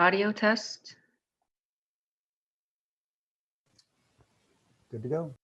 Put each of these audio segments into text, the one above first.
Audio test. Good to go.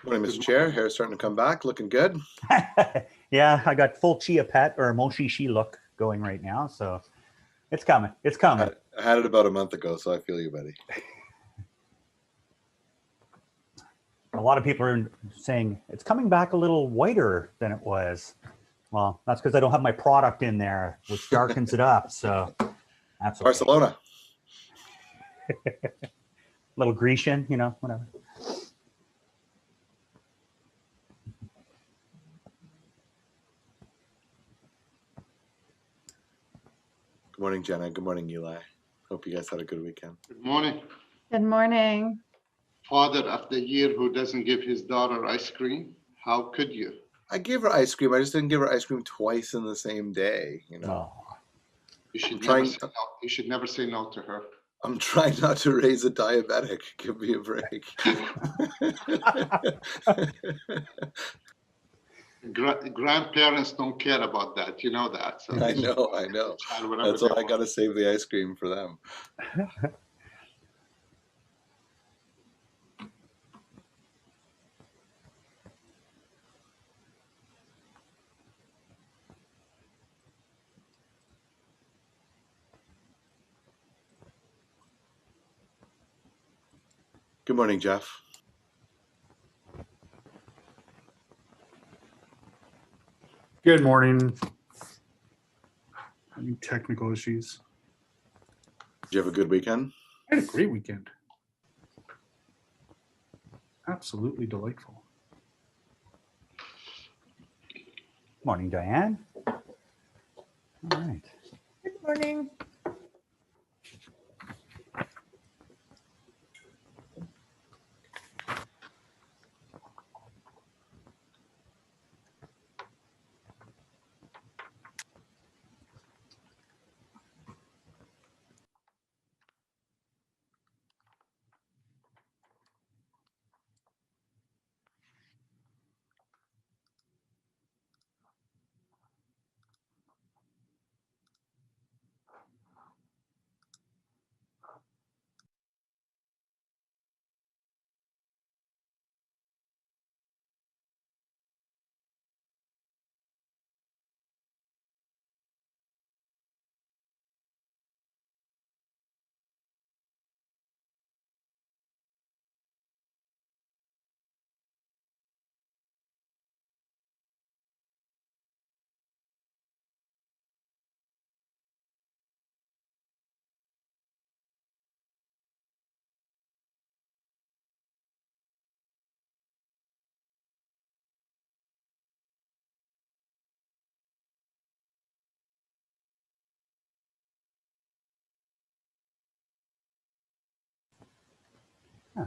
Morning, Mr. Chair. Hair's starting to come back, looking good. Yeah, I got full Chia Pet or Moshishi look going right now, so it's coming. It's coming. I had it about a month ago, so I feel you, buddy. A lot of people are saying it's coming back a little whiter than it was. Well, that's because I don't have my product in there, which darkens it up. So that's okay. Barcelona. Little Grecian, you know, whatever. Good morning, Jenna. Good morning, Eli. Hope you guys had a good weekend. Good morning. Good morning. Father of the year who doesn't give his daughter ice cream. How could you? I gave her ice cream. I just didn't give her ice cream twice in the same day, you know. Oh. You should I'm never trying- say no. You should never say no to her. I'm trying not to raise a diabetic. Give me a break. Grandparents don't care about that. You know that. So I know, I know. child, whatever That's they why I want. got to save the ice cream for them. Good morning, Jeff. Good morning. Having technical issues. Did you have a good weekend? I had a great weekend. Absolutely delightful. Morning, Diane. All right. Good morning.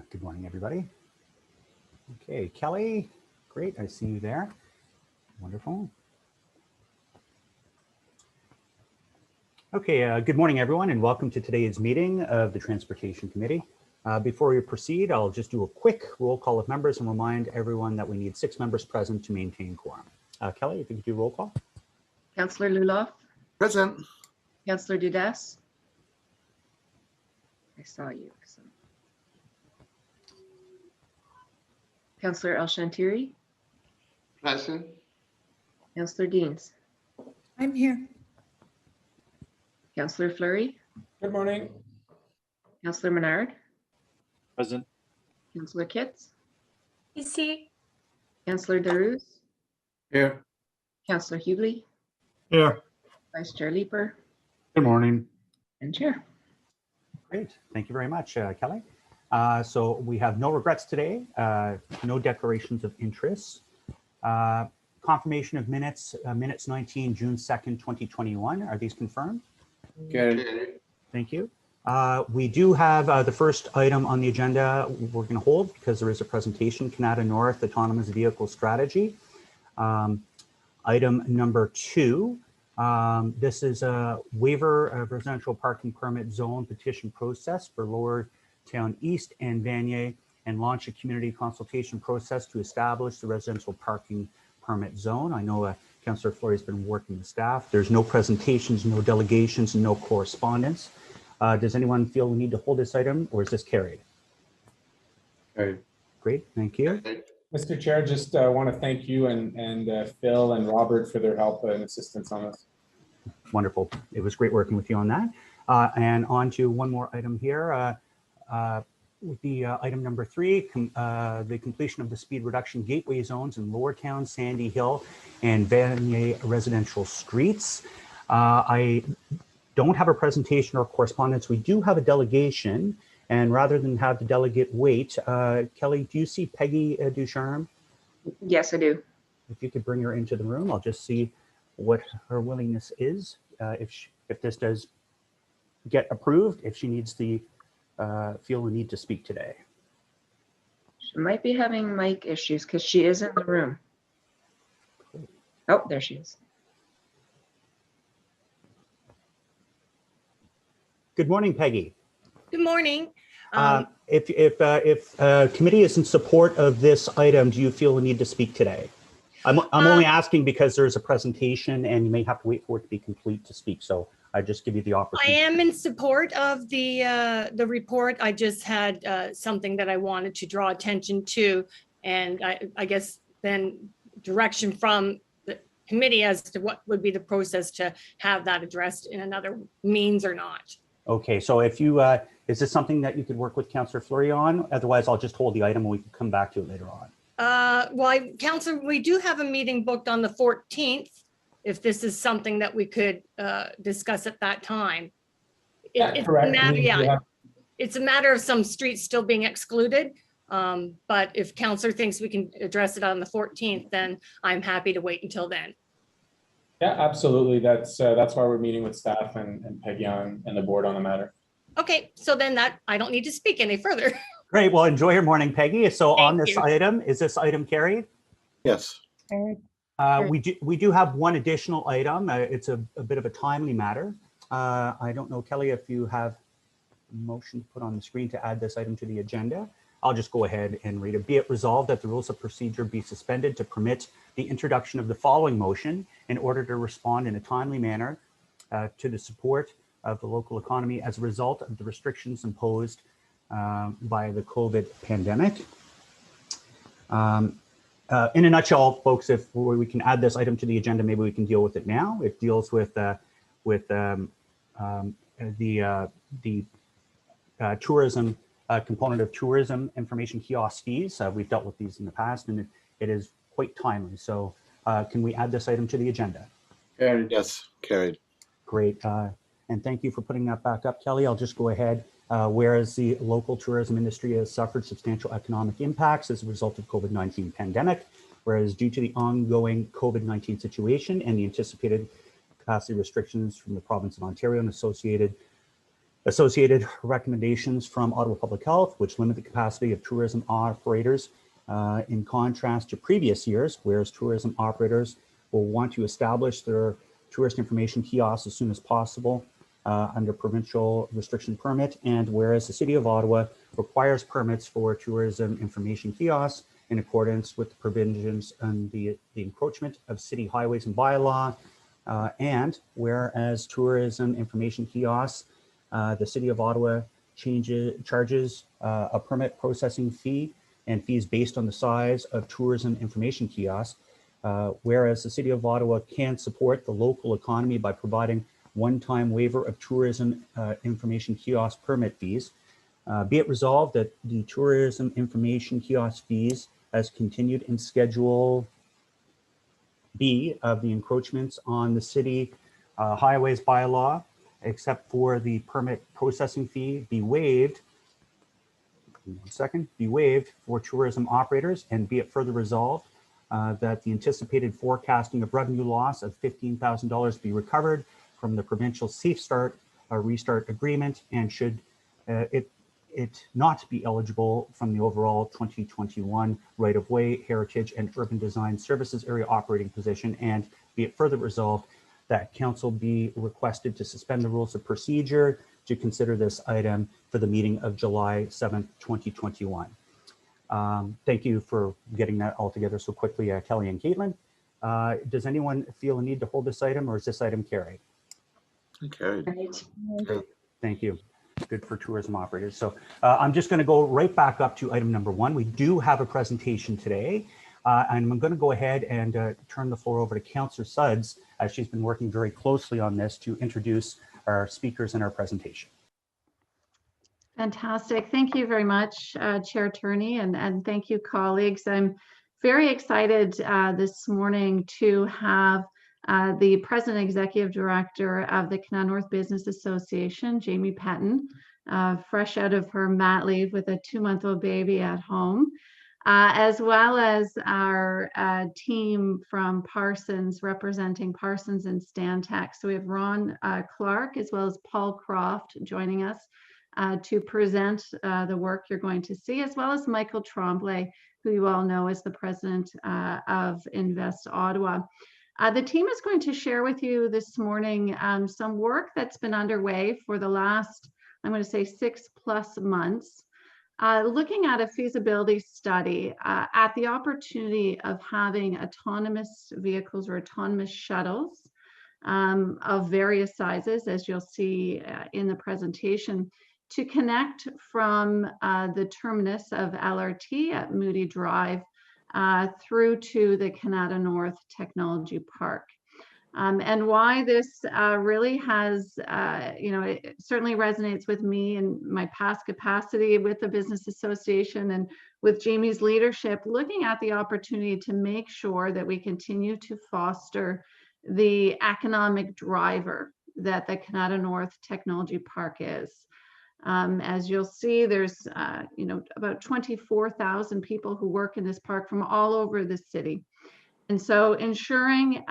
Good morning, everybody. Okay, Kelly, great. I see you there. Wonderful. Okay, good morning, everyone, and welcome to today's meeting of the Transportation Committee. Before we proceed, I'll just do a quick roll call of members and remind everyone that we need 6 members present to maintain quorum. Kelly, if you could do roll call. Councillor Luloff, Present. Councillor Dudas. I saw you. So. Councillor El Shantiri, Present. Councillor Deans, I'm here. Councillor Fleury, Good morning. Councillor Menard, Present. Councillor Kitts, PC. Councillor Darouz, Here. Councillor Hughley, Here. Vice Chair Leeper, Good morning. and Chair. Great. Thank you very much, Kelly. So we have no regrets today, no declarations of interest. Confirmation of minutes, minutes 19, June 2nd, 2021. Are these confirmed? Good. Okay. Thank you. We do have the first item on the agenda we're going to hold because there is a presentation, Canada North Autonomous Vehicle Strategy. Item number 2, this is a waiver of residential parking permit zone petition process for Lower Town East and Vanier, and launch a community consultation process to establish the residential parking permit zone. I know Councillor Fleury has been working with staff. There's no presentations, no delegations, and no correspondence. Does anyone feel we need to hold this item, or is this carried? Good. Great, thank you. Okay. Mr. Chair, just want to thank you and Phil and Robert for their help and assistance on this. Wonderful. It was great working with you on that. And on to one more item here. Would be item number 3, the completion of the speed reduction gateway zones in Lower Town, Sandy Hill, and Vanier residential streets. I don't have a presentation or correspondence. We do have a delegation, and rather than have the delegate wait, Kelly, do you see Peggy Ducharme? Yes, I do. If you could bring her into the room, I'll just see what her willingness is. If this does get approved, if she needs the feel the need to speak today. She might be having mic issues because she is in the room. Oh, there she is. Good morning, Peggy. Good morning. If committee is in support of this item, do you feel the need to speak today? I'm only asking because there's a presentation and you may have to wait for it to be complete to speak. So I just give you the I opportunity. am in support of the report. I just had something that I wanted to draw attention to, and I guess then direction from the committee as to what would be the process to have that addressed in another means or not. Okay, so if you, is this something that you could work with Councillor Fleury on? Otherwise, I'll just hold the item and we can come back to it later on. Well, Councillor, we do have a meeting booked on the 14th, if this is something that we could discuss at that time. It's correct. a matter, We have- it's a matter of some streets still being excluded. But if Councillor thinks we can address it on the 14th, then I'm happy to wait until then. Yeah, absolutely. That's why we're meeting with staff and Peggy and the board on the matter. Okay, so then that I don't need to speak any further. Great, well, enjoy your morning, Peggy. So on Thank this you. item, is this item carried? Yes. We do have one additional item. It's a bit of a timely matter. I don't know, Kelly, if you have a motion put on the screen to add this item to the agenda. I'll just go ahead and read it. Be it resolved that the rules of procedure be suspended to permit the introduction of the following motion in order to respond in a timely manner to the support of the local economy as a result of the restrictions imposed by the COVID pandemic. In a nutshell, folks, if we can add this item to the agenda, maybe we can deal with it now. It deals with the tourism component of tourism information kiosk fees. We've dealt with these in the past, and it is quite timely. So can we add this item to the agenda? Carried. Yes. Carried. Great. And thank you for putting that back up, Kelly. I'll just go ahead. Whereas the local tourism industry has suffered substantial economic impacts as a result of COVID-19 pandemic, whereas due to the ongoing COVID-19 situation and the anticipated capacity restrictions from the province of Ontario and associated recommendations from Ottawa Public Health, which limit the capacity of tourism operators in contrast to previous years, whereas tourism operators will want to establish their tourist information kiosks as soon as possible under provincial restriction permit, and whereas the City of Ottawa requires permits for tourism information kiosks in accordance with the provisions and the encroachment of city highways and bylaw, and whereas tourism information kiosks, the City of Ottawa charges a permit processing fee and fees based on the size of tourism information kiosks, whereas the City of Ottawa can support the local economy by providing one-time waiver of tourism information kiosk permit fees. Be it resolved that the tourism information kiosk fees as continued in Schedule B of the encroachments on the city highways bylaw, except for the permit processing fee, be waived. Be waived for tourism operators, and be it further resolved that the anticipated forecasting of revenue loss of $15,000 be recovered from the provincial Safe Start Restart Agreement, and should it not be eligible from the overall 2021 right-of-way, heritage, and urban design services area operating position, and be it further resolved that council be requested to suspend the rules of procedure to consider this item for the meeting of July 7th, 2021. Thank you for getting that all together so quickly, Kelly and Caitlin. Does anyone feel a need to hold this item, or is this item carried? Carried. Right. Thank you. Good for tourism operators. So I'm just going to go right back up to item number 1. We do have a presentation today, and I'm going to go ahead and turn the floor over to Councillor Sudds, as she's been working very closely on this to introduce our speakers in our presentation. Fantastic. Thank you very much, Chair Turney, and thank you, colleagues. I'm very excited this morning to have the President Executive Director of the Canada North Business Association, Jamie Petton, fresh out of her mat leave with a 2-month-old baby at home, as well as our team from Parsons, representing Parsons and Stantec. So we have Ron Clark as well as Paul Croft joining us to present the work you're going to see, as well as Michael Tremblay, who you all know is the president of Invest Ottawa. The team is going to share with you this morning some work that's been underway for the last, I'm going to say 6+ months, looking at a feasibility study at the opportunity of having autonomous vehicles or autonomous shuttles of various sizes, as you'll see in the presentation, to connect from the terminus of LRT at Moody Drive through to the Kanata North Technology Park. And why this really has, it certainly resonates with me in my past capacity with the Business Association and with Jamie's leadership, looking at the opportunity to make sure that we continue to foster the economic driver that the Kanata North Technology Park is. As you'll see, there's about 24,000 people who work in this park from all over the city. And so ensuring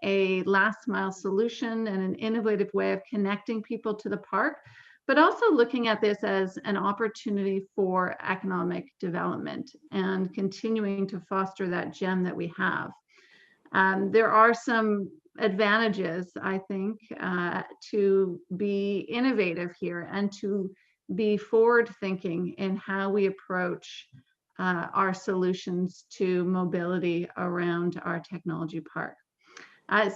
a last mile solution and an innovative way of connecting people to the park, but also looking at this as an opportunity for economic development and continuing to foster that gem that we have. There are some advantages, I think, to be innovative here and to be forward thinking in how we approach our solutions to mobility around our technology park.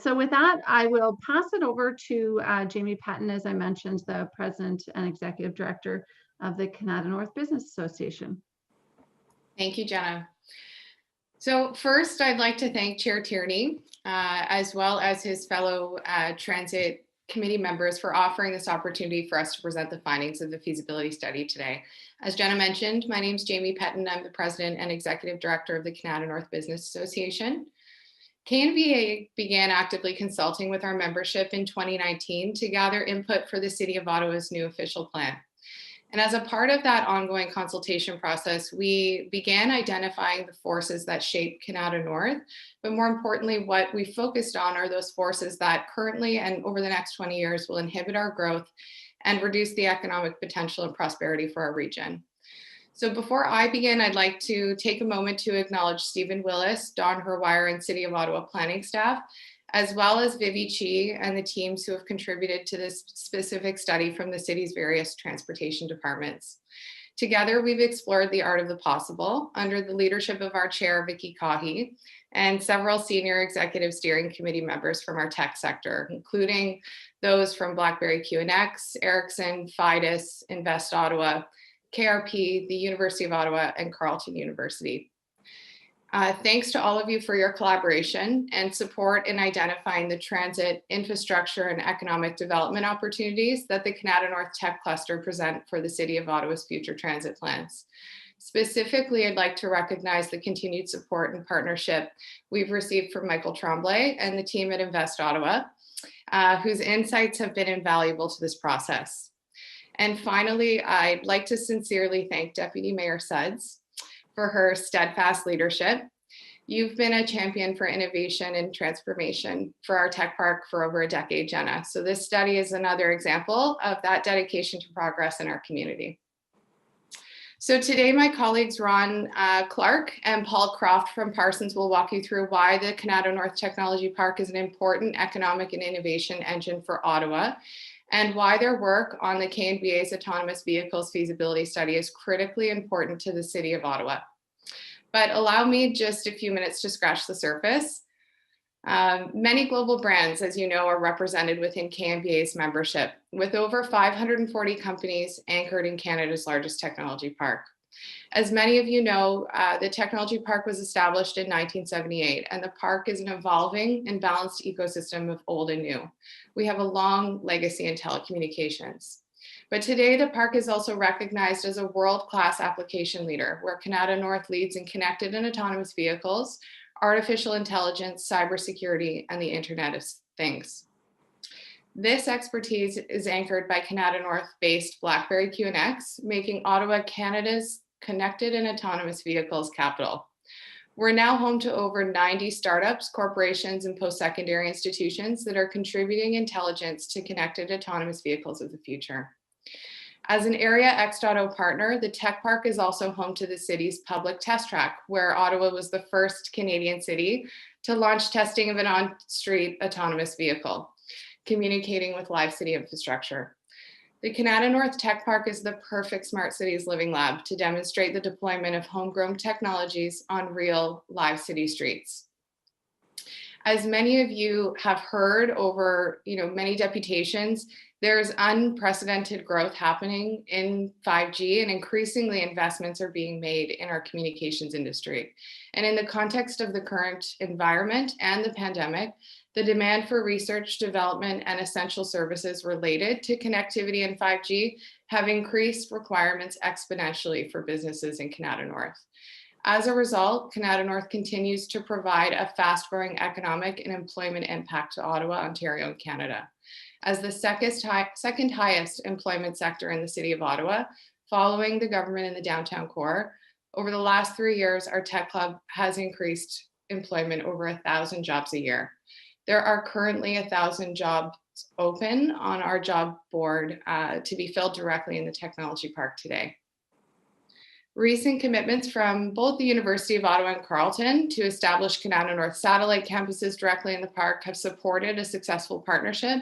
So with that, I will pass it over to Jamie Petton, as I mentioned, the President and Executive Director of the Kanata North Business Association. Thank you, Jenna. So first, I'd like to thank Chair Tierney, as well as his fellow Transit Committee members for offering this opportunity for us to present the findings of the feasibility study today. As Jenna mentioned, my name is Jamie Petton. I'm the President and Executive Director of the Kanata North Business Association. KNVA began actively consulting with our membership in 2019 to gather input for the City of Ottawa's new official plan. And as a part of that ongoing consultation process, we began identifying the forces that shape Kanata North, but more importantly, what we focused on are those forces that currently and over the next 20 years will inhibit our growth and reduce the economic potential and prosperity for our region. So before I begin, I'd like to take a moment to acknowledge Stephen Willis, Don Herwire, and City of Ottawa planning staff, as well as Vivi Chi and the teams who have contributed to this specific study from the city's various transportation departments. Together, we've explored the art of the possible under the leadership of our chair, Vicky Kahi, and several senior executive steering committee members from our tech sector, including those from BlackBerry QNX, Ericsson, Fidus, Invest Ottawa, KRP, the University of Ottawa, and Carleton University. Thanks to all of you for your collaboration and support in identifying the transit, infrastructure, and economic development opportunities that the Kanata North Tech Cluster present for the City of Ottawa's future transit plans. Specifically, I'd like to recognize the continued support and partnership we've received from Michael Tremblay and the team at Invest Ottawa, whose insights have been invaluable to this process. And finally, I'd like to sincerely thank Deputy Mayor Suds for her steadfast leadership. You've been a champion for innovation and transformation for our tech park for over a decade, Jenna. So this study is another example of that dedication to progress in our community. So today, my colleagues Ron Clark and Paul Croft from Parsons will walk you through why the Kanata North Technology Park is an important economic and innovation engine for Ottawa, and why their work on the KNVA's autonomous vehicles feasibility study is critically important to the City of Ottawa. But allow me just a few minutes to scratch the surface. Many global brands, as you know, are represented within KNVA's membership, with over 540 companies anchored in Canada's largest technology park. As many of you know, the technology park was established in 1978, and the park is an evolving and balanced ecosystem of old and new. We have a long legacy in telecommunications. But today, the park is also recognized as a world-class application leader, where Kanata North leads in connected and autonomous vehicles, artificial intelligence, cybersecurity, and the Internet of Things. This expertise is anchored by Kanata North-based BlackBerry QNX, making Ottawa Canada's connected and autonomous vehicles capital. We're now home to over 90 startups, corporations, and post-secondary institutions that are contributing intelligence to connected autonomous vehicles of the future. As an Area X.O partner, the Tech Park is also home to the city's public test track, where Ottawa was the first Canadian city to launch testing of an on-street autonomous vehicle, communicating with live city infrastructure. The Kanata North Tech Park is the perfect Smart Cities Living Lab to demonstrate the deployment of homegrown technologies on real live city streets. As many of you have heard over many deputations, there's unprecedented growth happening in 5G, and increasingly investments are being made in our communications industry. And in the context of the current environment and the pandemic, the demand for research, development, and essential services related to connectivity and 5G have increased requirements exponentially for businesses in Kanata North. As a result, Kanata North continues to provide a fast-growing economic and employment impact to Ottawa, Ontario, and Canada. As the second highest employment sector in the city of Ottawa, following the government in the downtown core, over the last 3 years, our Tech Club has increased employment over 1,000 jobs a year. There are currently 1,000 jobs open on our job board to be filled directly in the technology park today. Recent commitments from both the University of Ottawa and Carleton to establish Kanata North satellite campuses directly in the park have supported a successful partnership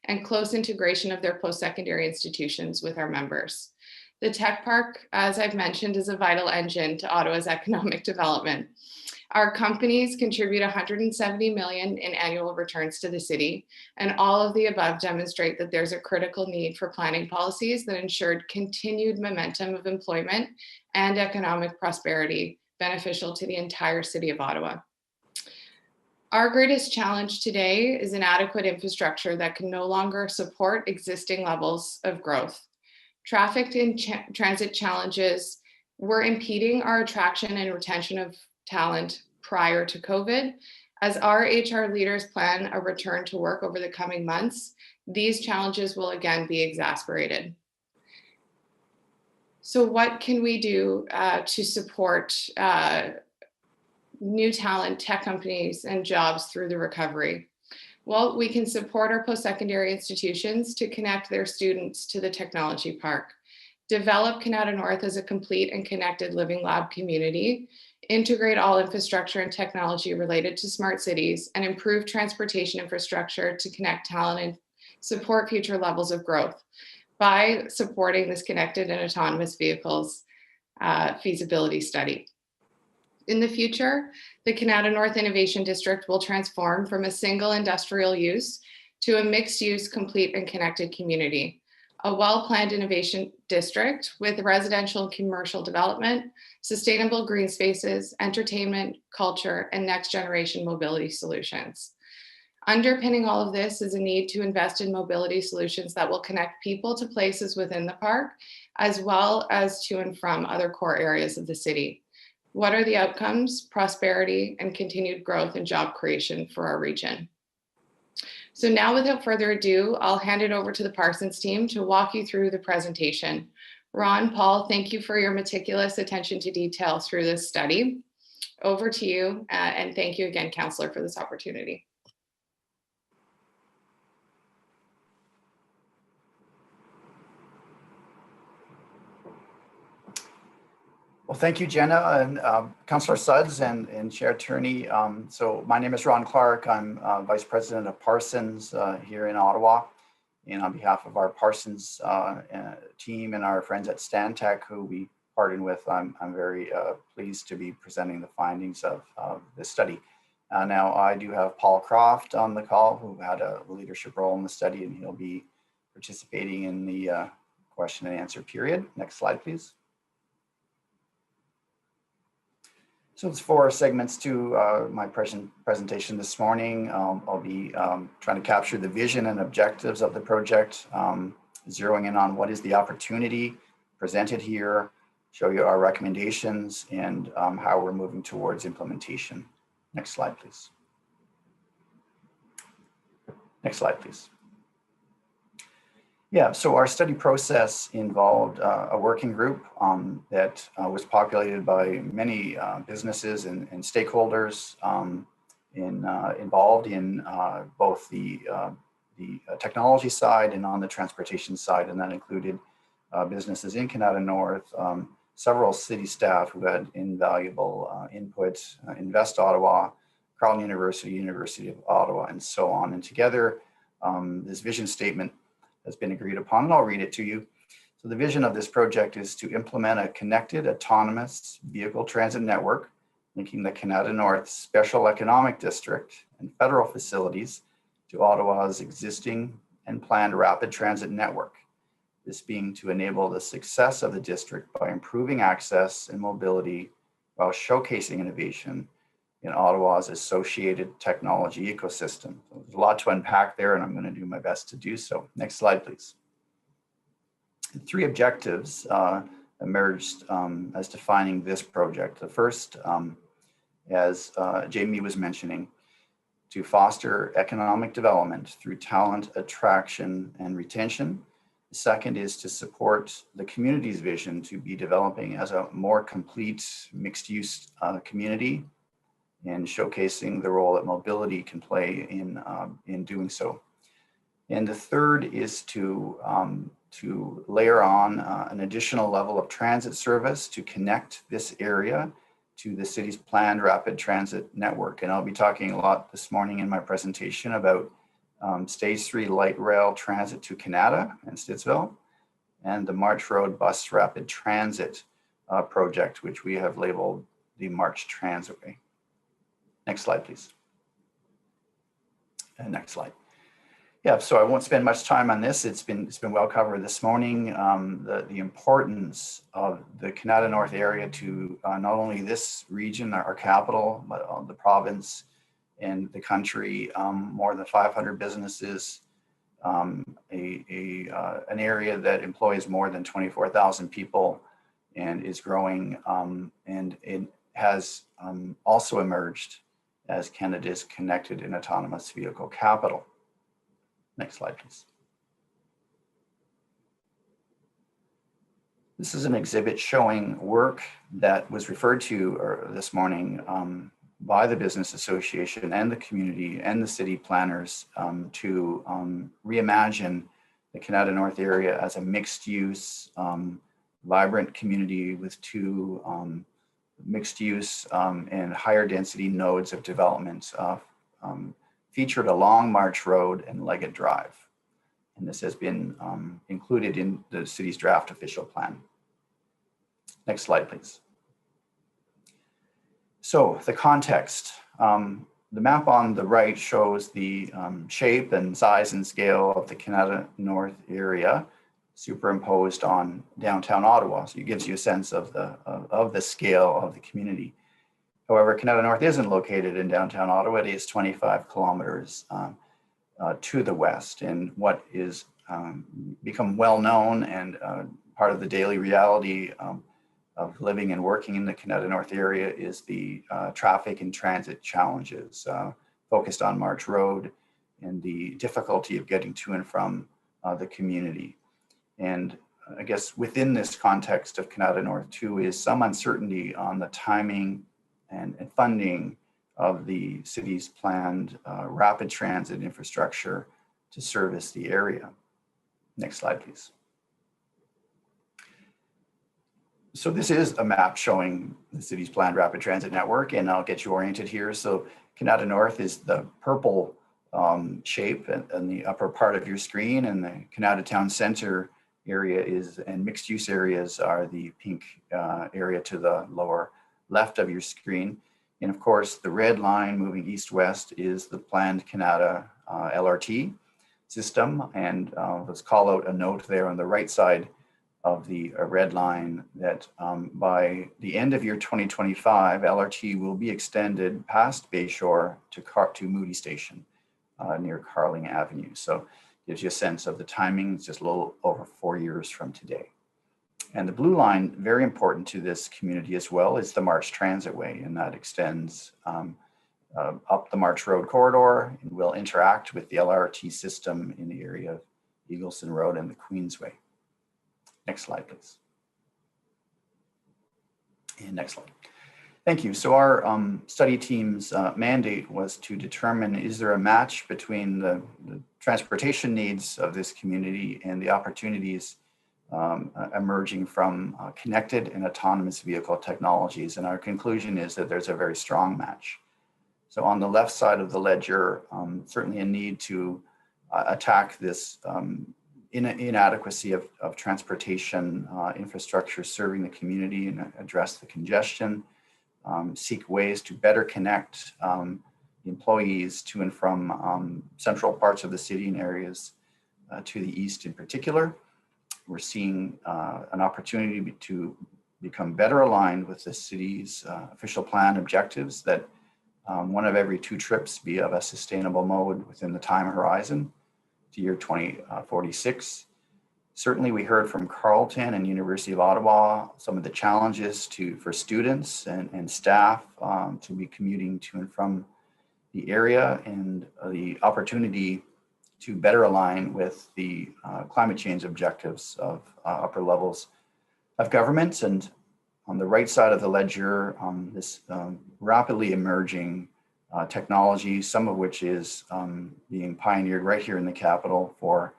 and close integration of their post-secondary institutions with our members. The Tech Park, as I've mentioned, is a vital engine to Ottawa's economic development. Our companies contribute $170 million in annual returns to the city, and all of the above demonstrate that there's a critical need for planning policies that ensured continued momentum of employment and economic prosperity beneficial to the entire city of Ottawa. Our greatest challenge today is inadequate infrastructure that can no longer support existing levels of growth. Traffic and transit challenges were impeding our attraction and retention of talent prior to COVID. As our HR leaders plan a return to work over the coming months, these challenges will again be exacerbated. So what can we do to support new talent, tech companies, and jobs through the recovery? Well, we can support our post-secondary institutions to connect their students to the technology park, develop Kanata North as a complete and connected living lab community, integrate all infrastructure and technology related to smart cities, and improve transportation infrastructure to connect talent and support future levels of growth by supporting this connected and autonomous vehicles feasibility study. In the future, the Kanata North Innovation District will transform from a single industrial use to a mixed-use, complete and connected community. A well-planned innovation district with residential and commercial development, sustainable green spaces, entertainment, culture, and next-generation mobility solutions. Underpinning all of this is a need to invest in mobility solutions that will connect people to places within the park, as well as to and from other core areas of the city. What are the outcomes? Prosperity and continued growth and job creation for our region. So now, without further ado, I'll hand it over to the Parsons team to walk you through the presentation. Ron, Paul, thank you for your meticulous attention to detail through this study. Over to you, and thank you again, Councillor, for this opportunity. Well, thank you, Jenna, and Councillor Sudds and Chair Turney. So my name is Ron Clark. I'm Vice President of Parsons here in Ottawa. And on behalf of our Parsons team and our friends at Stantec, who we partnered with, I'm very pleased to be presenting the findings of this study. Now, I do have Paul Croft on the call, who had a leadership role in the study, and he'll be participating in the question and answer period. Next slide, please. So it's 4 segments to my presentation this morning. I'll be trying to capture the vision and objectives of the project, zeroing in on what is the opportunity presented here, show you our recommendations, and how we're moving towards implementation. Next slide, please. Next slide, please. Yeah, so our study process involved a working group that was populated by many businesses and stakeholders involved in both the technology side and on the transportation side, and that included businesses in Canada North, several city staff who had invaluable input, Invest Ottawa, Carleton University, University of Ottawa, and so on. And together, this vision statement has been agreed upon, and I'll read it to you. So the vision of this project is to implement a connected autonomous vehicle transit network linking the Canada North Special Economic District and federal facilities to Ottawa's existing and planned rapid transit network. This being to enable the success of the district by improving access and mobility while showcasing innovation in Ottawa's associated technology ecosystem. So there's a lot to unpack there, and I'm going to do my best to do so. Next slide, please. Three objectives emerged as defining this project. The first, as Jamie was mentioning, to foster economic development through talent attraction and retention. The second is to support the community's vision to be developing as a more complete mixed-use community and showcasing the role that mobility can play in doing so. And the third is to layer on an additional level of transit service to connect this area to the city's planned rapid transit network. And I'll be talking a lot this morning in my presentation about Stage 3 light rail transit to Canada and Stittsville, and the March Road Bus Rapid Transit project, which we have labeled the March Transitway. Next slide, please. And next slide. Yeah, so I won't spend much time on this. It's been well covered this morning. The importance of the Canada North area to not only this region, our capital, but the province and the country. More than 500 businesses, an area that employs more than 24,000 people and is growing, and it has also emerged as Canada's connected and autonomous vehicle capital. Next slide, please. This is an exhibit showing work that was referred to this morning by the Business Association and the community and the city planners to reimagine the Canada North area as a mixed-use, vibrant community with two mixed-use and higher density nodes of development featured along March Road and Leggett Drive. And this has been included in the city's draft official plan. Next slide, please. So the context, the map on the right shows the shape and size and scale of the Canada North area superimposed on downtown Ottawa. So it gives you a sense of the scale of the community. However, Canada North isn't located in downtown Ottawa. It is 25 kilometers to the west. And what is become well known and part of the daily reality of living and working in the Canada North area is the traffic and transit challenges focused on March Road and the difficulty of getting to and from the community. And I guess within this context of Canada North too is some uncertainty on the timing and funding of the city's planned rapid transit infrastructure to service the area. Next slide, please. So this is a map showing the city's planned rapid transit network, and I'll get you oriented here. So Canada North is the purple shape in the upper part of your screen, and the Canada Town Center area and mixed use areas are the pink area to the lower left of your screen. And of course, the red line moving east-west is the planned Canada LRT system. And let's call out a note there on the right side of the red line that by the end of year 2025, LRT will be extended past Bayshore to Moody Station near Carling Avenue. So gives you a sense of the timing. It's just a little over 4 years from today. And the blue line, very important to this community as well, is the March Transitway, and that extends up the March Road corridor and will interact with the LRT system in the area of Eagleson Road and the Queensway. Next slide, please. And next slide. Thank you. So our study team's mandate was to determine, is there a match between the transportation needs of this community and the opportunities emerging from connected and autonomous vehicle technologies. And our conclusion is that there's a very strong match. So on the left side of the ledger, certainly a need to attack this inadequacy of transportation infrastructure serving the community and address the congestion, seek ways to better connect employees to and from central parts of the city and areas to the east in particular. We're seeing an opportunity to become better aligned with the city's official plan objectives that one of every 2 trips be of a sustainable mode within the time horizon to year 2046. Certainly we heard from Carleton and University of Ottawa some of the challenges for students and staff to be commuting to and from the area, and the opportunity to better align with the climate change objectives of upper levels of government. And on the right side of the ledger, this rapidly emerging technology, some of which is being pioneered right here in the capital for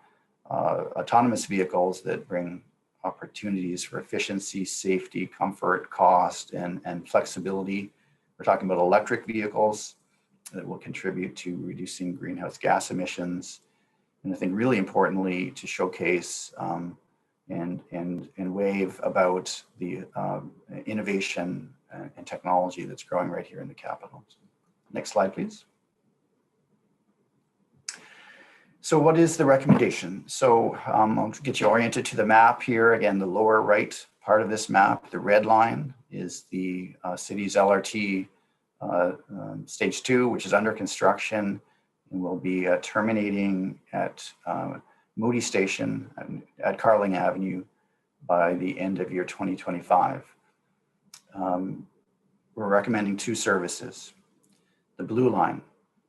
autonomous vehicles that bring opportunities for efficiency, safety, comfort, cost, and flexibility. We're talking about electric vehicles that will contribute to reducing greenhouse gas emissions. And I think really importantly to showcase and wave about the innovation and technology that's growing right here in the capital. Next slide, please. So what is the recommendation? So I'll get you oriented to the map here. Again, the lower right part of this map, the red line is the city's LRT stage 2, which is under construction and will be terminating at Moody Station at Carling Avenue by the end of year 2025. We're recommending 2 services. The blue line,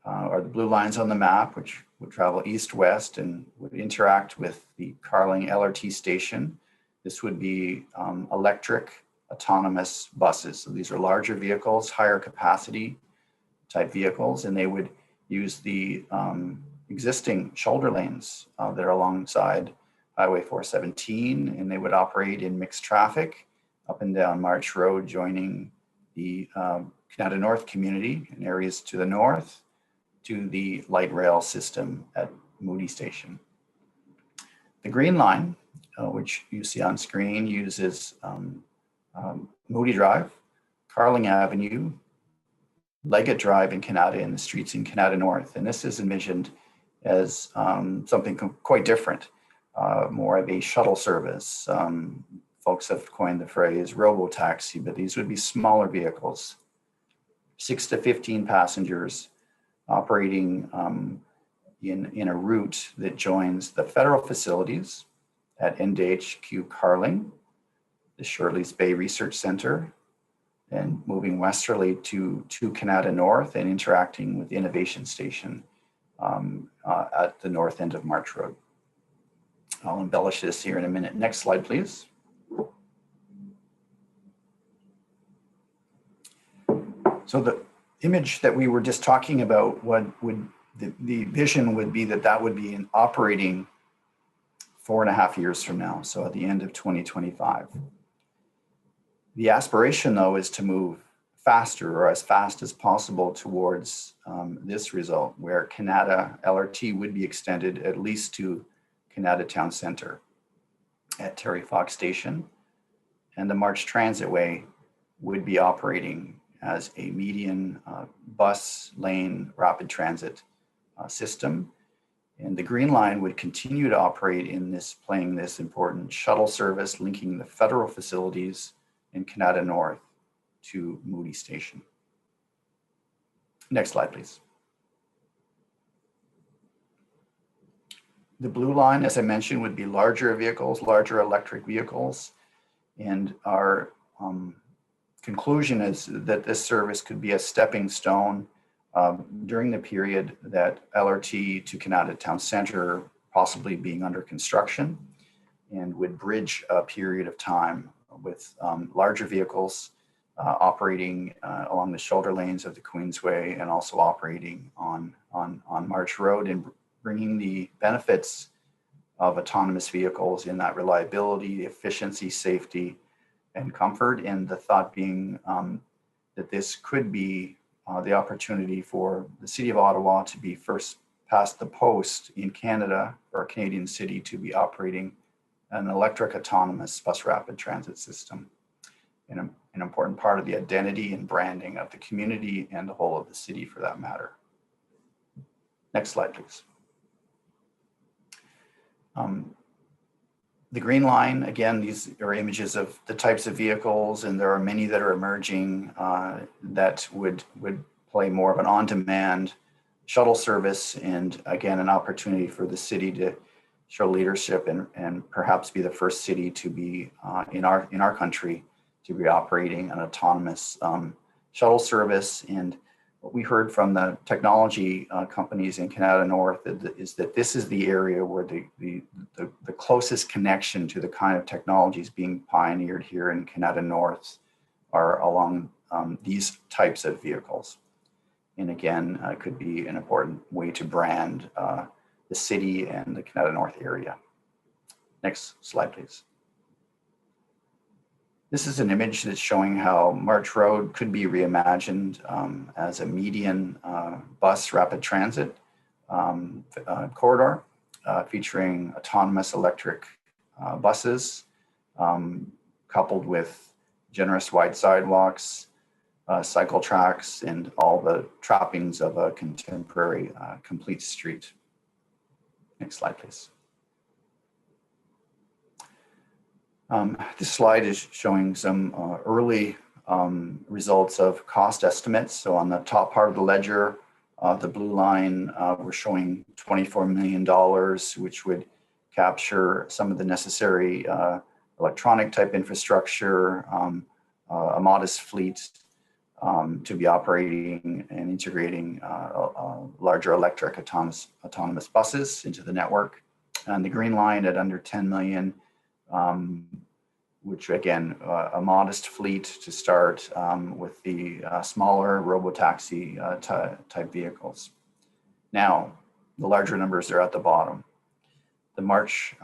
or the blue lines on the map, which would travel east-west and would interact with the Carling LRT station. This would be electric autonomous buses. So these are larger vehicles, higher capacity type vehicles, and they would use the existing shoulder lanes that are alongside Highway 417, and they would operate in mixed traffic up and down March Road, joining the Canada North community in areas to the north to the light rail system at Moody Station. The green line, which you see on screen, uses Moody Drive, Carling Avenue, Leggett Drive in Canada, and the streets in Canada North. And this is envisioned as something quite different, more of a shuttle service. Folks have coined the phrase robo-taxi, but these would be smaller vehicles, 6 to 15 passengers, operating in a route that joins the federal facilities at NDHQ Carling, the Shirley's Bay Research Center, and moving westerly to Canada North and interacting with Innovation Station at the north end of March Road. I'll embellish this here in a minute. Next slide, please. So the image that we were just talking about, what would the vision would be that would be in operating 4.5 years from now, so at the end of 2025. The aspiration, though, is to move faster, or as fast as possible, towards this result, where Canada LRT would be extended at least to Canada Town Centre at Terry Fox Station, and the March Transitway would be operating as a median bus lane rapid transit system. And the green line would continue to operate in this, playing this important shuttle service, linking the federal facilities in Canada North to Moody Station. Next slide, please. The blue line, as I mentioned, would be larger vehicles, larger electric vehicles. And our conclusion is that this service could be a stepping stone during the period that LRT to Canada Town Centre possibly being under construction, and would bridge a period of time with larger vehicles operating along the shoulder lanes of the Queensway, and also operating on March Road, and bringing the benefits of autonomous vehicles in that reliability, efficiency, safety, and comfort. And the thought being that this could be the opportunity for the City of Ottawa to be first past the post in Canada or a Canadian city to be operating an electric autonomous bus rapid transit system. An important part of the identity and branding of the community and the whole of the city for that matter. Next slide, please. The green line, again, these are images of the types of vehicles, and there are many that are emerging that would play more of an on-demand shuttle service, and again, an opportunity for the city to show leadership and perhaps be the first city to be in our country to be operating an autonomous shuttle service. And what we heard from the technology companies in Canada North is that this is the area where the closest connection to the kind of technologies being pioneered here in Canada North are along these types of vehicles. And again, could be an important way to brand the city and the Canada North area. Next slide, please. This is an image that's showing how March Road could be reimagined as a median bus rapid transit corridor featuring autonomous electric buses coupled with generous wide sidewalks, cycle tracks, and all the trappings of a contemporary complete street. Next slide, please. This slide is showing some early results of cost estimates. So on the top part of the ledger, the blue line, we're showing $24 million, which would capture some of the necessary electronic type infrastructure, a modest fleet to be operating and integrating larger electric autonomous buses into the network. And the green line at under 10 million, which again, a modest fleet to start with the smaller robotaxi type vehicles. Now, the larger numbers are at the bottom. The March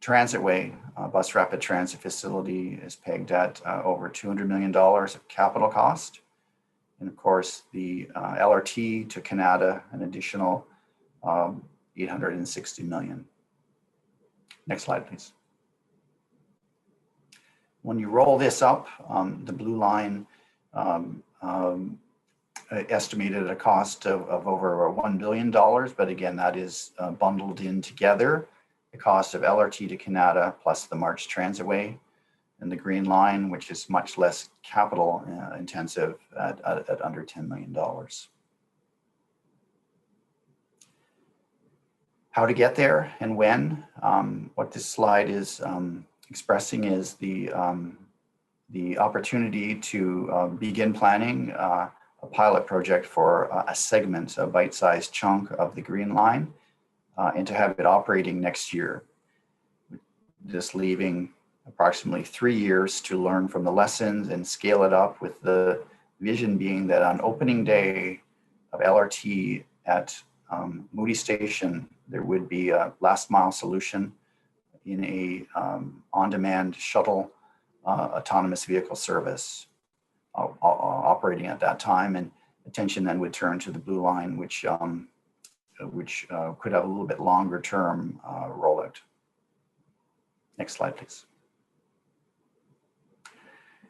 Transitway bus rapid transit facility is pegged at over $200 million of capital cost. And of course, the LRT to Canada, an additional $860 million. Next slide, please. When you roll this up, the blue line estimated at a cost of over $1 billion, but again, that is bundled in together, the cost of LRT to Canada plus the March Transitway, and the green line, which is much less capital intensive at under $10 million. How to get there and when? What this slide is expressing is the opportunity to begin planning a pilot project for a segment, a bite-sized chunk of the green line, and to have it operating next year. Just leaving approximately 3 years to learn from the lessons and scale it up, with the vision being that on opening day of LRT at Moody Station, there would be a last mile solution in a on-demand shuttle autonomous vehicle service operating at that time, and attention then would turn to the blue line, which could have a little bit longer term rollout. Next slide, please.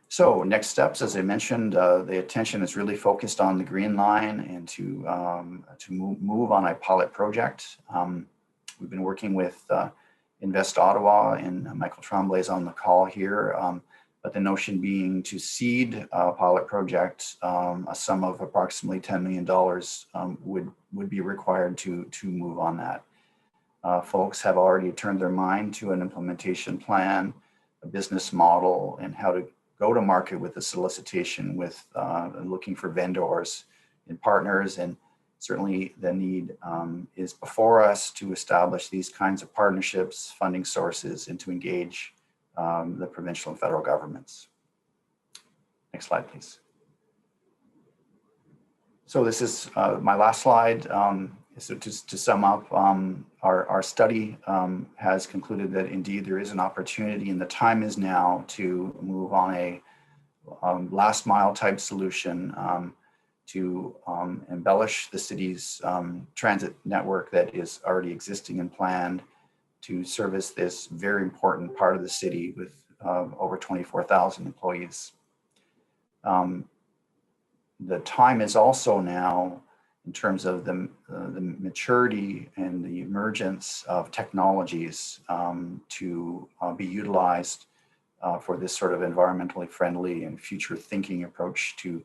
So next steps, as I mentioned, the attention is really focused on the green line and to move on a pilot project. We've been working with Invest Ottawa, and Michael Tremblay is on the call here. But the notion being to seed a pilot project, a sum of approximately $10 million would be required to move on that. Folks have already turned their mind to an implementation plan, a business model, and how to go to market with the solicitation, with looking for vendors and partners. And certainly the need is before us to establish these kinds of partnerships, funding sources, and to engage the provincial and federal governments. Next slide, please. So this is my last slide. So to sum up, our study has concluded that indeed there is an opportunity and the time is now to move on a last mile type solution to embellish the city's transit network that is already existing and planned to service this very important part of the city with over 24,000 employees. The time is also now, in terms of the maturity and the emergence of technologies to be utilized for this sort of environmentally friendly and future thinking approach to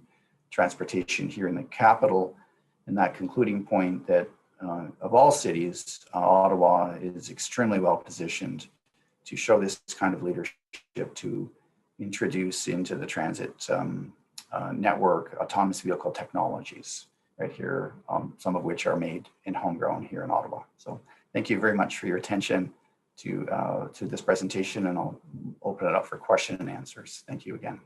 transportation here in the capital. And that concluding point that of all cities, Ottawa is extremely well positioned to show this kind of leadership, to introduce into the transit network autonomous vehicle technologies right here, some of which are made in homegrown here in Ottawa. So thank you very much for your attention to this presentation, and I'll open it up for question and answers. Thank you again.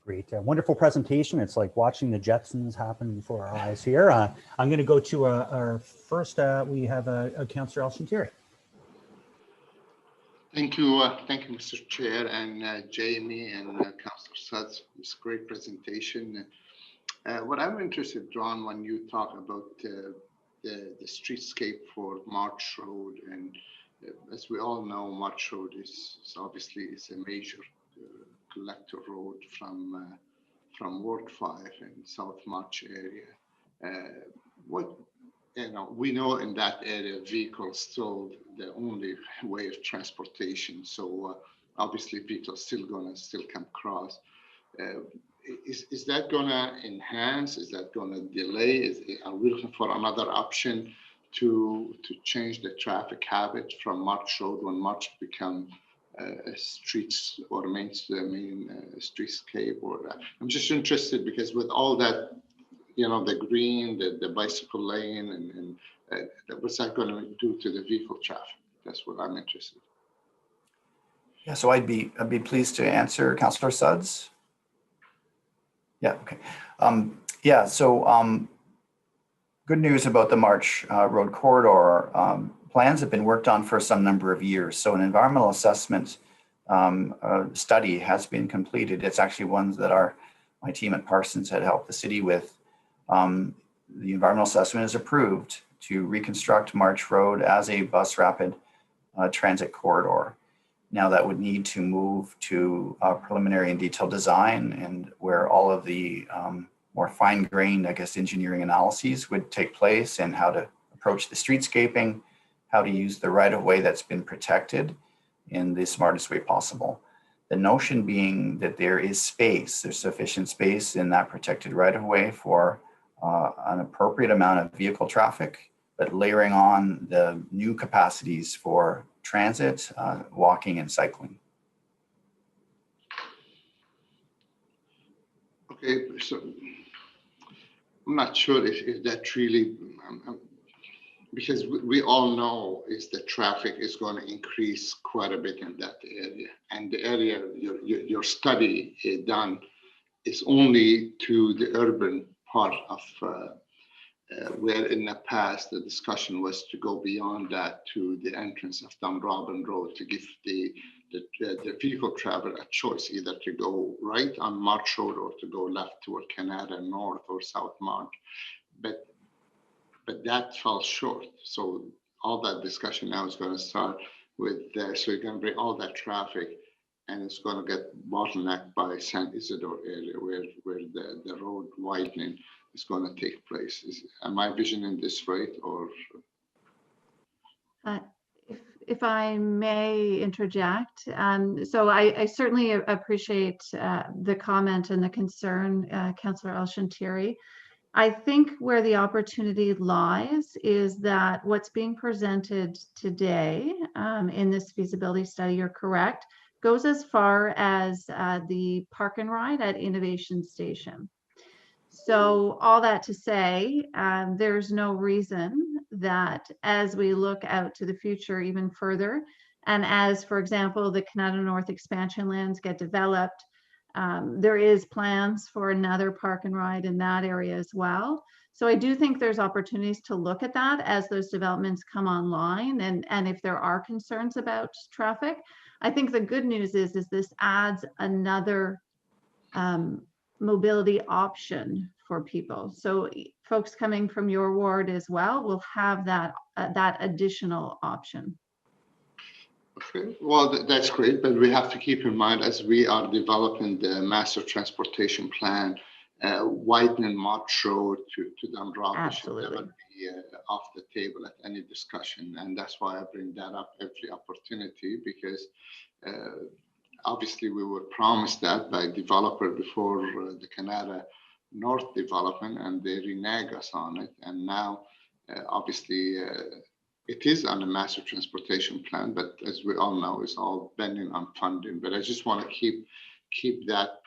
Great, wonderful presentation. It's like watching the Jetsons happen before our eyes here. I'm going to go to our first, we have Councillor El-Shantiry. Thank you, Mr. Chair, and Jamie and Councillor Sudds. It's a great presentation. What I'm interested, Ron, when you talk about the streetscape for March Road, and as we all know, March Road is obviously a major collector road from Ward 5 and South March area. We know in that area, vehicles still the only way of transportation. So obviously vehicles still come across. Is that gonna enhance? Is that gonna delay? Are we looking for another option to change the traffic habit from March Road when March become streets or main streetscape? Or I'm just interested because with all that, the green, the bicycle lane, and what's that going to do to the vehicle traffic? That's what I'm interested in. Yeah, so I'd be pleased to answer, Councillor Sudds. Yeah, okay. Good news about the March Road corridor. Plans have been worked on for some number of years. So an environmental assessment study has been completed. It's actually ones that my team at Parsons had helped the city with. The environmental assessment is approved to reconstruct March Road as a bus rapid transit corridor. Now that would need to move to preliminary and detailed design, and where all of the more fine-grained, engineering analyses would take place, and how to approach the streetscaping, how to use the right-of-way that's been protected in the smartest way possible. The notion being that there's sufficient space in that protected right-of-way for an appropriate amount of vehicle traffic, but layering on the new capacities for transit, walking, and cycling. Okay, so I'm not sure if that really, because we all know is the traffic is going to increase quite a bit in that area, and the area your study done is only to the urban part of where in the past the discussion was to go beyond that to the entrance of Dunrobin Road, to give the vehicle travel a choice, either to go right on March Road or to go left toward Canada North or South March. But that fell short. So all that discussion now is going to start with, so you're going to bring all that traffic, and it's going to get bottlenecked by San Isidore area where the road widening is going to take place. Am I visioning this right, or? If I may interject, so I certainly appreciate the comment and the concern, Councillor El-Shantiry. I think where the opportunity lies is that what's being presented today in this feasibility study, you're correct, goes as far as the park and ride at Innovation Station. So all that to say, there's no reason that as we look out to the future even further, and as, for example, the Canada North expansion lands get developed, there is plans for another park and ride in that area as well. So I do think there's opportunities to look at that as those developments come online, and if there are concerns about traffic. I think the good news is this adds another mobility option for people. So folks coming from your ward as well will have that additional option. Okay, well, that's great, but we have to keep in mind as we are developing the master transportation plan, widening March Road to Dundalk should never be off the table at any discussion. And that's why I bring that up every opportunity, because obviously we were promised that by developer before the Canada North development, and they renege us on it. And now, obviously, it is on the master transportation plan, but as we all know, it's all depending on funding. But I just want to keep that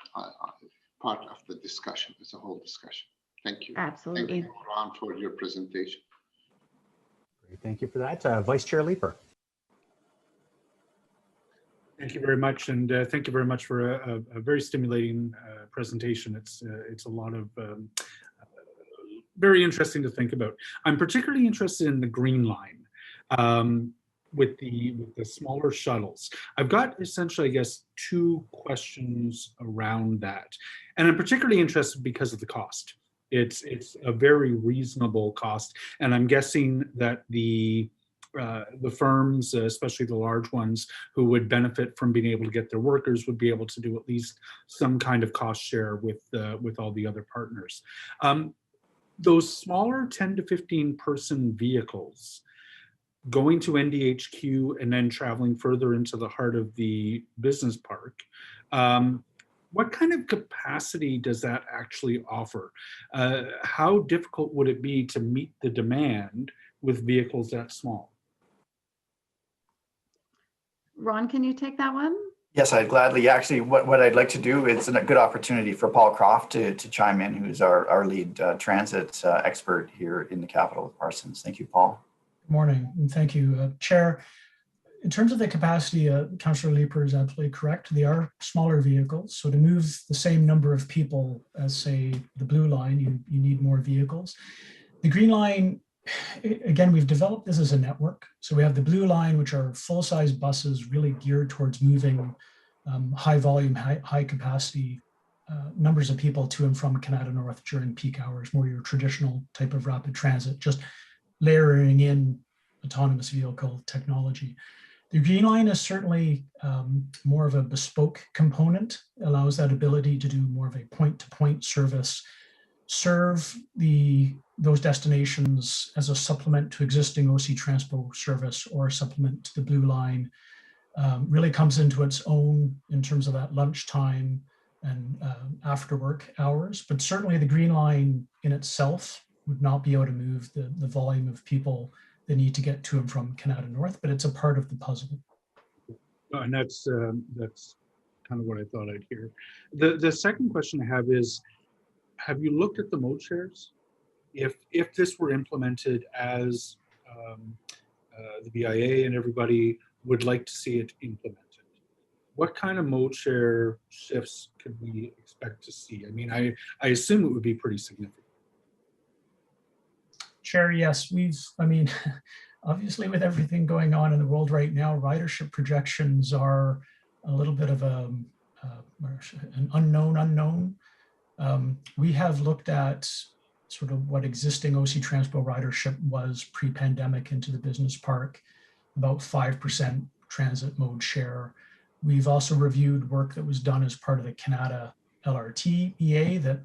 part of the discussion. It's a whole discussion. Thank you. Absolutely. Thank you, Ron, for your presentation. Great. Thank you for that. Vice Chair Leeper. Thank you very much, and thank you very much for a very stimulating presentation. It's a lot of very interesting to think about. I'm particularly interested in the Green Line with the smaller shuttles. I've got essentially, I guess, two questions around that, and I'm particularly interested because of the cost. It's a very reasonable cost, and I'm guessing that the firms, especially the large ones, who would benefit from being able to get their workers would be able to do at least some kind of cost share with all the other partners. Those smaller 10 to 15 person vehicles going to NDHQ and then traveling further into the heart of the business park, what kind of capacity does that actually offer? How difficult would it be to meet the demand with vehicles that small? Ron, can you take that one? Yes, I'd gladly. Actually, what I'd like to do is a good opportunity for Paul Croft to chime in, who's our lead transit expert here in the capital of Parsons. Thank you, Paul. Good morning, and thank you, Chair. In terms of the capacity, Councillor Leeper is absolutely correct. They are smaller vehicles, so to move the same number of people as, say, the Blue Line, you need more vehicles. The Green Line, again, we've developed this as a network. So we have the Blue Line, which are full-size buses really geared towards moving high volume, high capacity numbers of people to and from Canada North during peak hours, more your traditional type of rapid transit, just layering in autonomous vehicle technology. The Green Line is certainly more of a bespoke component, allows that ability to do more of a point-to-point service, serve those destinations as a supplement to existing OC Transpo service or a supplement to the Blue Line. Really comes into its own in terms of that lunchtime and after work hours, but certainly the Green Line in itself would not be able to move the volume of people that need to get to and from Canada North, but it's a part of the puzzle. And that's kind of what I thought I'd hear. The second question I have is, have you looked at the mode shares? If this were implemented as the BIA and everybody would like to see it implemented, what kind of mode share shifts could we expect to see? I mean, I assume it would be pretty significant. Chair, yes, obviously with everything going on in the world right now, ridership projections are a little bit of an unknown. We have looked at sort of what existing OC Transpo ridership was pre-pandemic into the business park, about 5% transit mode share. We've also reviewed work that was done as part of the Canada LRT EA that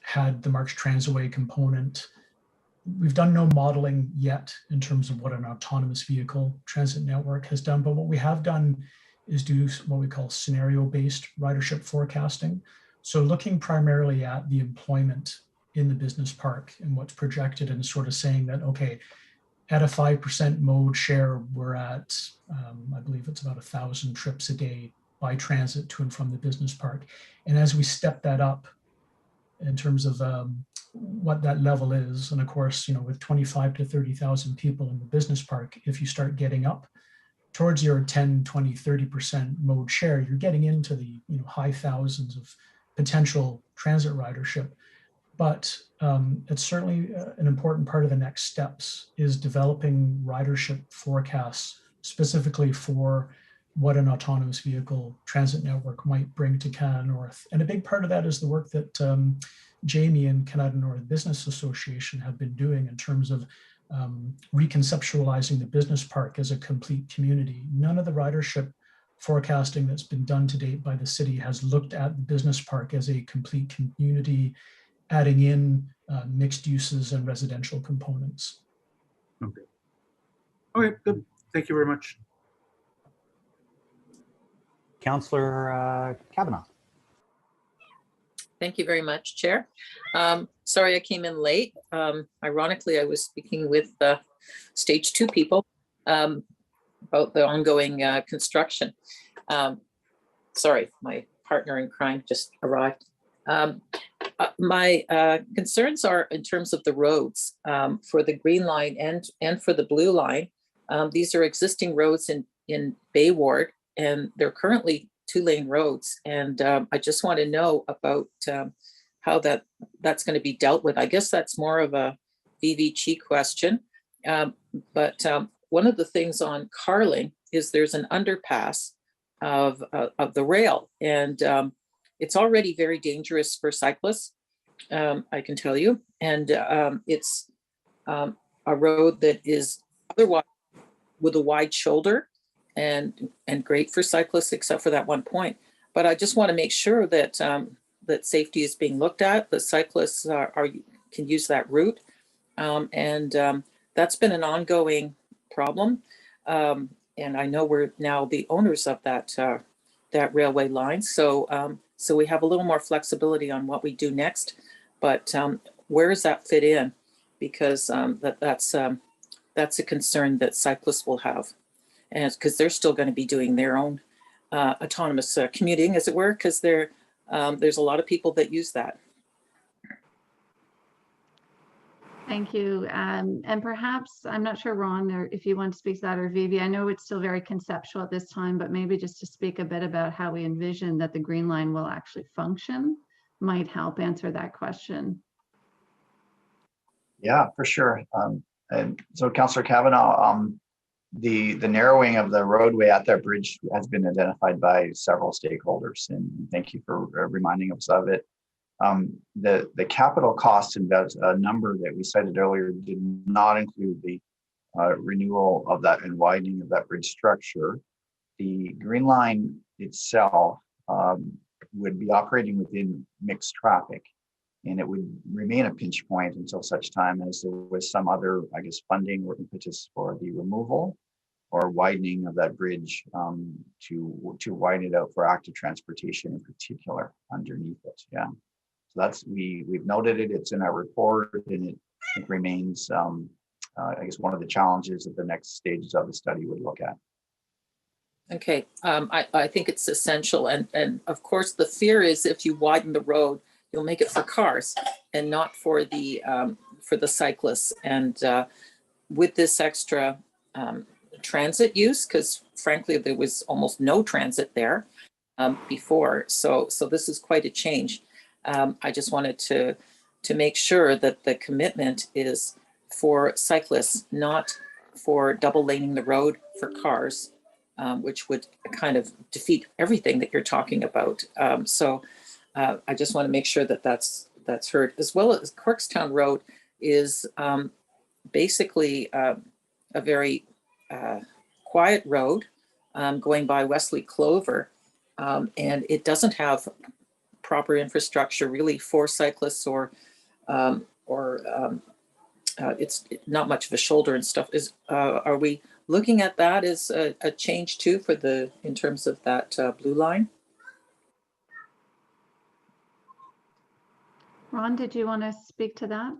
had the March Transaway component. We've done no modeling yet in terms of what an autonomous vehicle transit network has done, but what we have done is do what we call scenario-based ridership forecasting. So looking primarily at the employment in the business park and what's projected and sort of saying that, okay, at a 5% mode share, we're at, I believe it's about 1,000 trips a day by transit to and from the business park. And as we step that up in terms of what that level is, and of course, with 25 to 30,000 people in the business park, if you start getting up towards your 10, 20, 30% mode share, you're getting into the high thousands of potential transit ridership. But it's certainly an important part of the next steps is developing ridership forecasts specifically for what an autonomous vehicle transit network might bring to Canada North. And a big part of that is the work that Jamie and Canada North Business Association have been doing in terms of reconceptualizing the business park as a complete community. None of the ridership forecasting that's been done to date by the city has looked at the business park as a complete community, adding in mixed uses and residential components. Okay. Okay, good. Thank you very much. Councillor Kavanaugh. Thank you very much, Chair. Sorry I came in late. Ironically, I was speaking with Stage 2 people about the ongoing construction. Sorry, my partner in crime just arrived. My concerns are in terms of the roads for the Green Line and for the Blue Line. These are existing roads in Bay Ward, and they're currently 2-lane roads. And I just want to know about how that's going to be dealt with. I guess that's more of a VVG question. But one of the things on Carling is there's an underpass of the rail, and it's already very dangerous for cyclists, I can tell you. And it's a road that is otherwise with a wide shoulder and great for cyclists, except for that one point. But I just want to make sure that that safety is being looked at, that cyclists can use that route. And that's been an ongoing problem. And I know we're now the owners of that railway line. So so we have a little more flexibility on what we do next. But where does that fit in? Because that's a concern that cyclists will have. And because they're still going to be doing their own autonomous commuting, as it were, because there's a lot of people that use that. Thank you. And perhaps, I'm not sure, Ron, or if you want to speak to that, or Vivi, I know it's still very conceptual at this time, but maybe just to speak a bit about how we envision that the Green Line will actually function might help answer that question. Yeah, for sure. And so Councillor Kavanaugh, the narrowing of the roadway at that bridge has been identified by several stakeholders, and thank you for reminding us of it. The capital cost number that we cited earlier did not include the renewal of that and widening of that bridge structure. The Green Line itself would be operating within mixed traffic, and it would remain a pinch point until such time as there was some other, I guess, funding or impetus for the removal or widening of that bridge to widen it out for active transportation in particular underneath it. Yeah. So that's, we've noted it, it's in our report, and it remains, I guess, one of the challenges that the next stages of the study would look at. Okay, I think it's essential. And of course, the fear is if you widen the road, you'll make it for cars and not for the cyclists. And with this extra transit use, because frankly, there was almost no transit there before. So this is quite a change. I just wanted to make sure that the commitment is for cyclists, not for double laning the road for cars, which would kind of defeat everything that you're talking about. So I just want to make sure that that's heard, as well as Corkstown Road is basically a very quiet road going by Wesley Clover, and it doesn't have proper infrastructure really for cyclists or it's not much of a shoulder and stuff. Are we looking at that as a change too for in terms of that Blue Line? Ron, did you want to speak to that?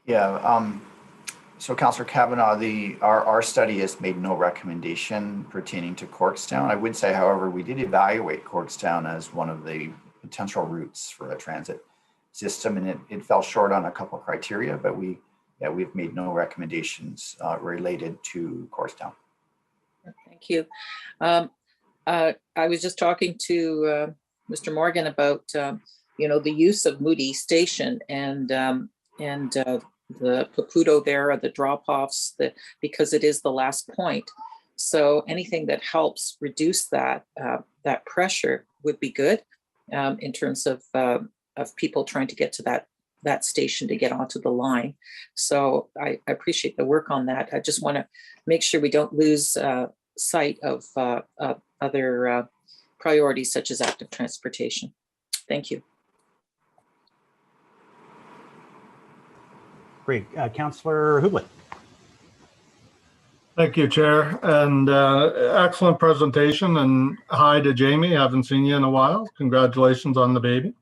Yeah. So Councillor Kavanaugh, our study has made no recommendation pertaining to Corkstown. I would say, however, we did evaluate Corkstown as one of the potential routes for a transit system, and it fell short on a couple of criteria, but we've made no recommendations related to Corkstown. Thank you. I was just talking to Mr. Morgan about the use of Moody Station and the Papudo there, or the drop-offs, because it is the last point. So anything that helps reduce that pressure would be good in terms of people trying to get to that station to get onto the line. So I appreciate the work on that. I just want to make sure we don't lose sight of other priorities such as active transportation. Thank you. Great. Councillor Hublet. Thank you, Chair, and excellent presentation. And hi to Jamie. Haven't seen you in a while. Congratulations on the baby.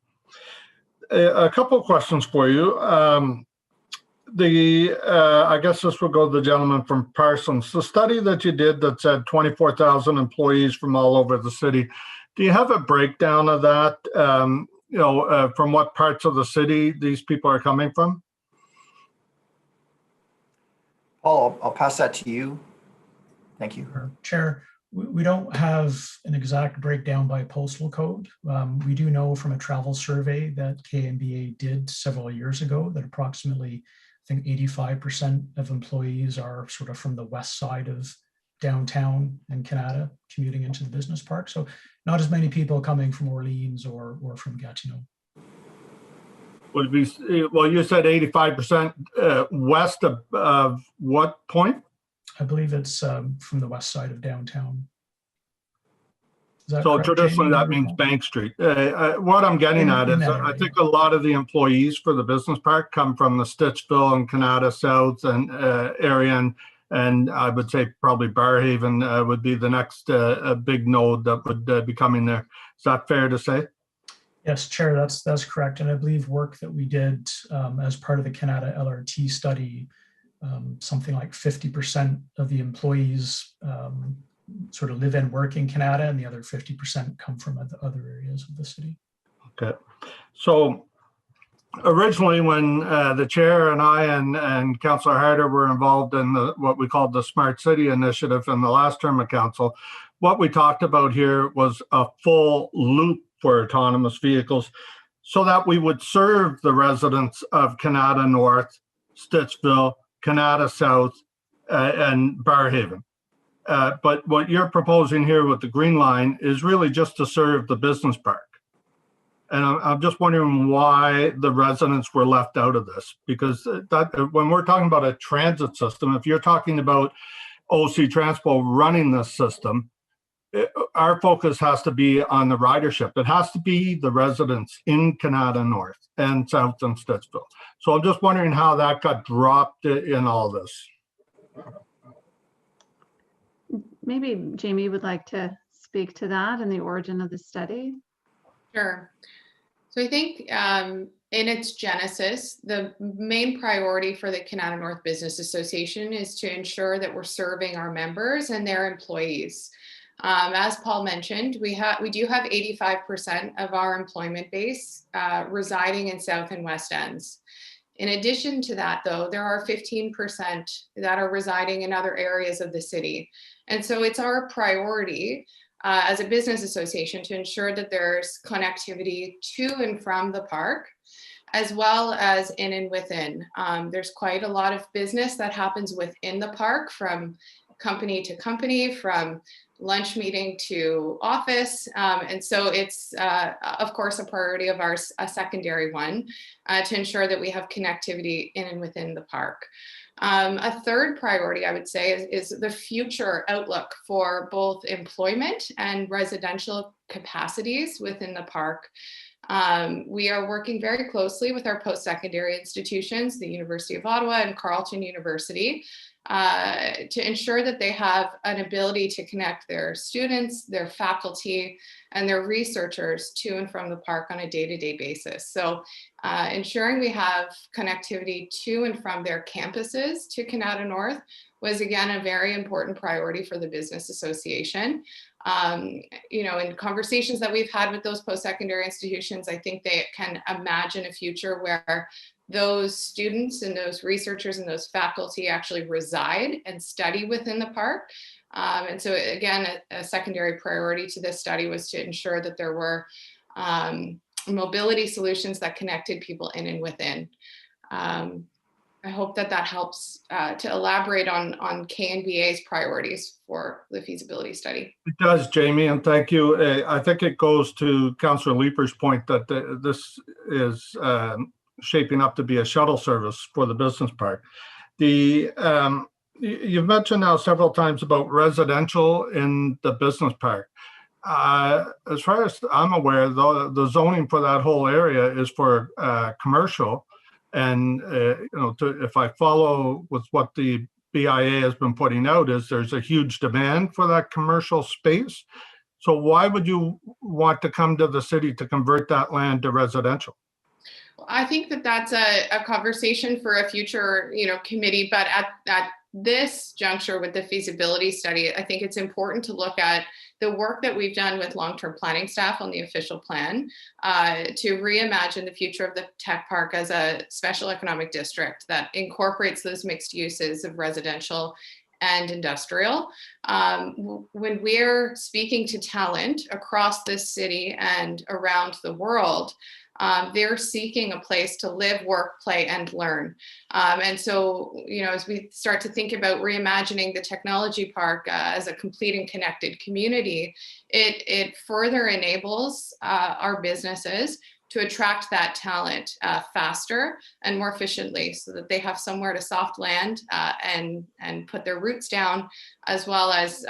A couple of questions for you. I guess this will go to the gentleman from Parsons. The study that you did that said 24,000 employees from all over the city. Do you have a breakdown of that? From what parts of the city these people are coming from? Paul, I'll pass that to you. Thank you. Chair, we don't have an exact breakdown by postal code. We do know from a travel survey that KNBA did several years ago that approximately, I think 85% of employees are sort of from the west side of downtown and Canada commuting into the business park. So not as many people coming from Orleans or from Gatineau. Would be, well, you said 85% west of what point? I believe it's from the west side of downtown. So correct, traditionally Jamie? That means Bank Street. What I'm getting at is I think a lot of the employees for the business park come from the Stittsville and Canada South and area, and I would say probably Barrhaven would be the next big node that would be coming there. Is that fair to say? Yes, Chair, that's correct. And I believe work that we did as part of the Canada LRT study, something like 50% of the employees sort of live and work in Canada, and the other 50% come from other areas of the city. Okay. So originally when the chair and I and Councillor Harder were involved in what we called the Smart City Initiative in the last term of council, what we talked about here was a full loop for autonomous vehicles so that we would serve the residents of Canada North, Stittsville, Canada South, and Barrhaven. But what you're proposing here with the Green Line is really just to serve the business park. And I'm just wondering why the residents were left out of this, because when we're talking about a transit system, if you're talking about OC Transpo running this system, our focus has to be on the ridership. It has to be the residents in Canada North and South and Stittsville. So I'm just wondering how that got dropped in all this. Maybe Jamie would like to speak to that and the origin of the study. Sure. So I think in its genesis, the main priority for the Canada North Business Association is to ensure that we're serving our members and their employees. As Paul mentioned, we do have 85% of our employment base residing in South and West Ends. In addition to that, though, there are 15% that are residing in other areas of the city. And so it's our priority as a business association to ensure that there's connectivity to and from the park, as well as in and within. There's quite a lot of business that happens within the park, from company to company, from lunch meeting to office. And so it's, of course, a priority of ours, a secondary one, to ensure that we have connectivity in and within the park. A third priority, I would say, is the future outlook for both employment and residential capacities within the park. We are working very closely with our post-secondary institutions, the University of Ottawa and Carleton University, to ensure that they have an ability to connect their students, their faculty, and their researchers to and from the park on a day-to-day basis. So ensuring we have connectivity to and from their campuses to Canada North was, again, a very important priority for the Business Association. In conversations that we've had with those post-secondary institutions, I think they can imagine a future where those students and those researchers and those faculty actually reside and study within the park. And so again, a secondary priority to this study was to ensure that there were mobility solutions that connected people in and within. I hope that that helps to elaborate on KNBA's priorities for the feasibility study. It does, Jamie, and thank you. I think it goes to Councillor Leeper's point that this is shaping up to be a shuttle service for the business park. You've mentioned now several times about residential in the business park. As far as I'm aware, the zoning for that whole area is for commercial. And if I follow with what the BIA has been putting out, is there's a huge demand for that commercial space. So why would you want to come to the city to convert that land to residential? I think that that's a conversation for a future, committee. But at this juncture with the feasibility study, I think it's important to look at the work that we've done with long-term planning staff on the official plan to reimagine the future of the tech park as a special economic district that incorporates those mixed uses of residential and industrial. When we're speaking to talent across this city and around the world, they're seeking a place to live, work, play, and learn. And so, as we start to think about reimagining the technology park as a complete and connected community, it further enables our businesses to attract that talent faster and more efficiently so that they have somewhere to soft land and put their roots down, as well as,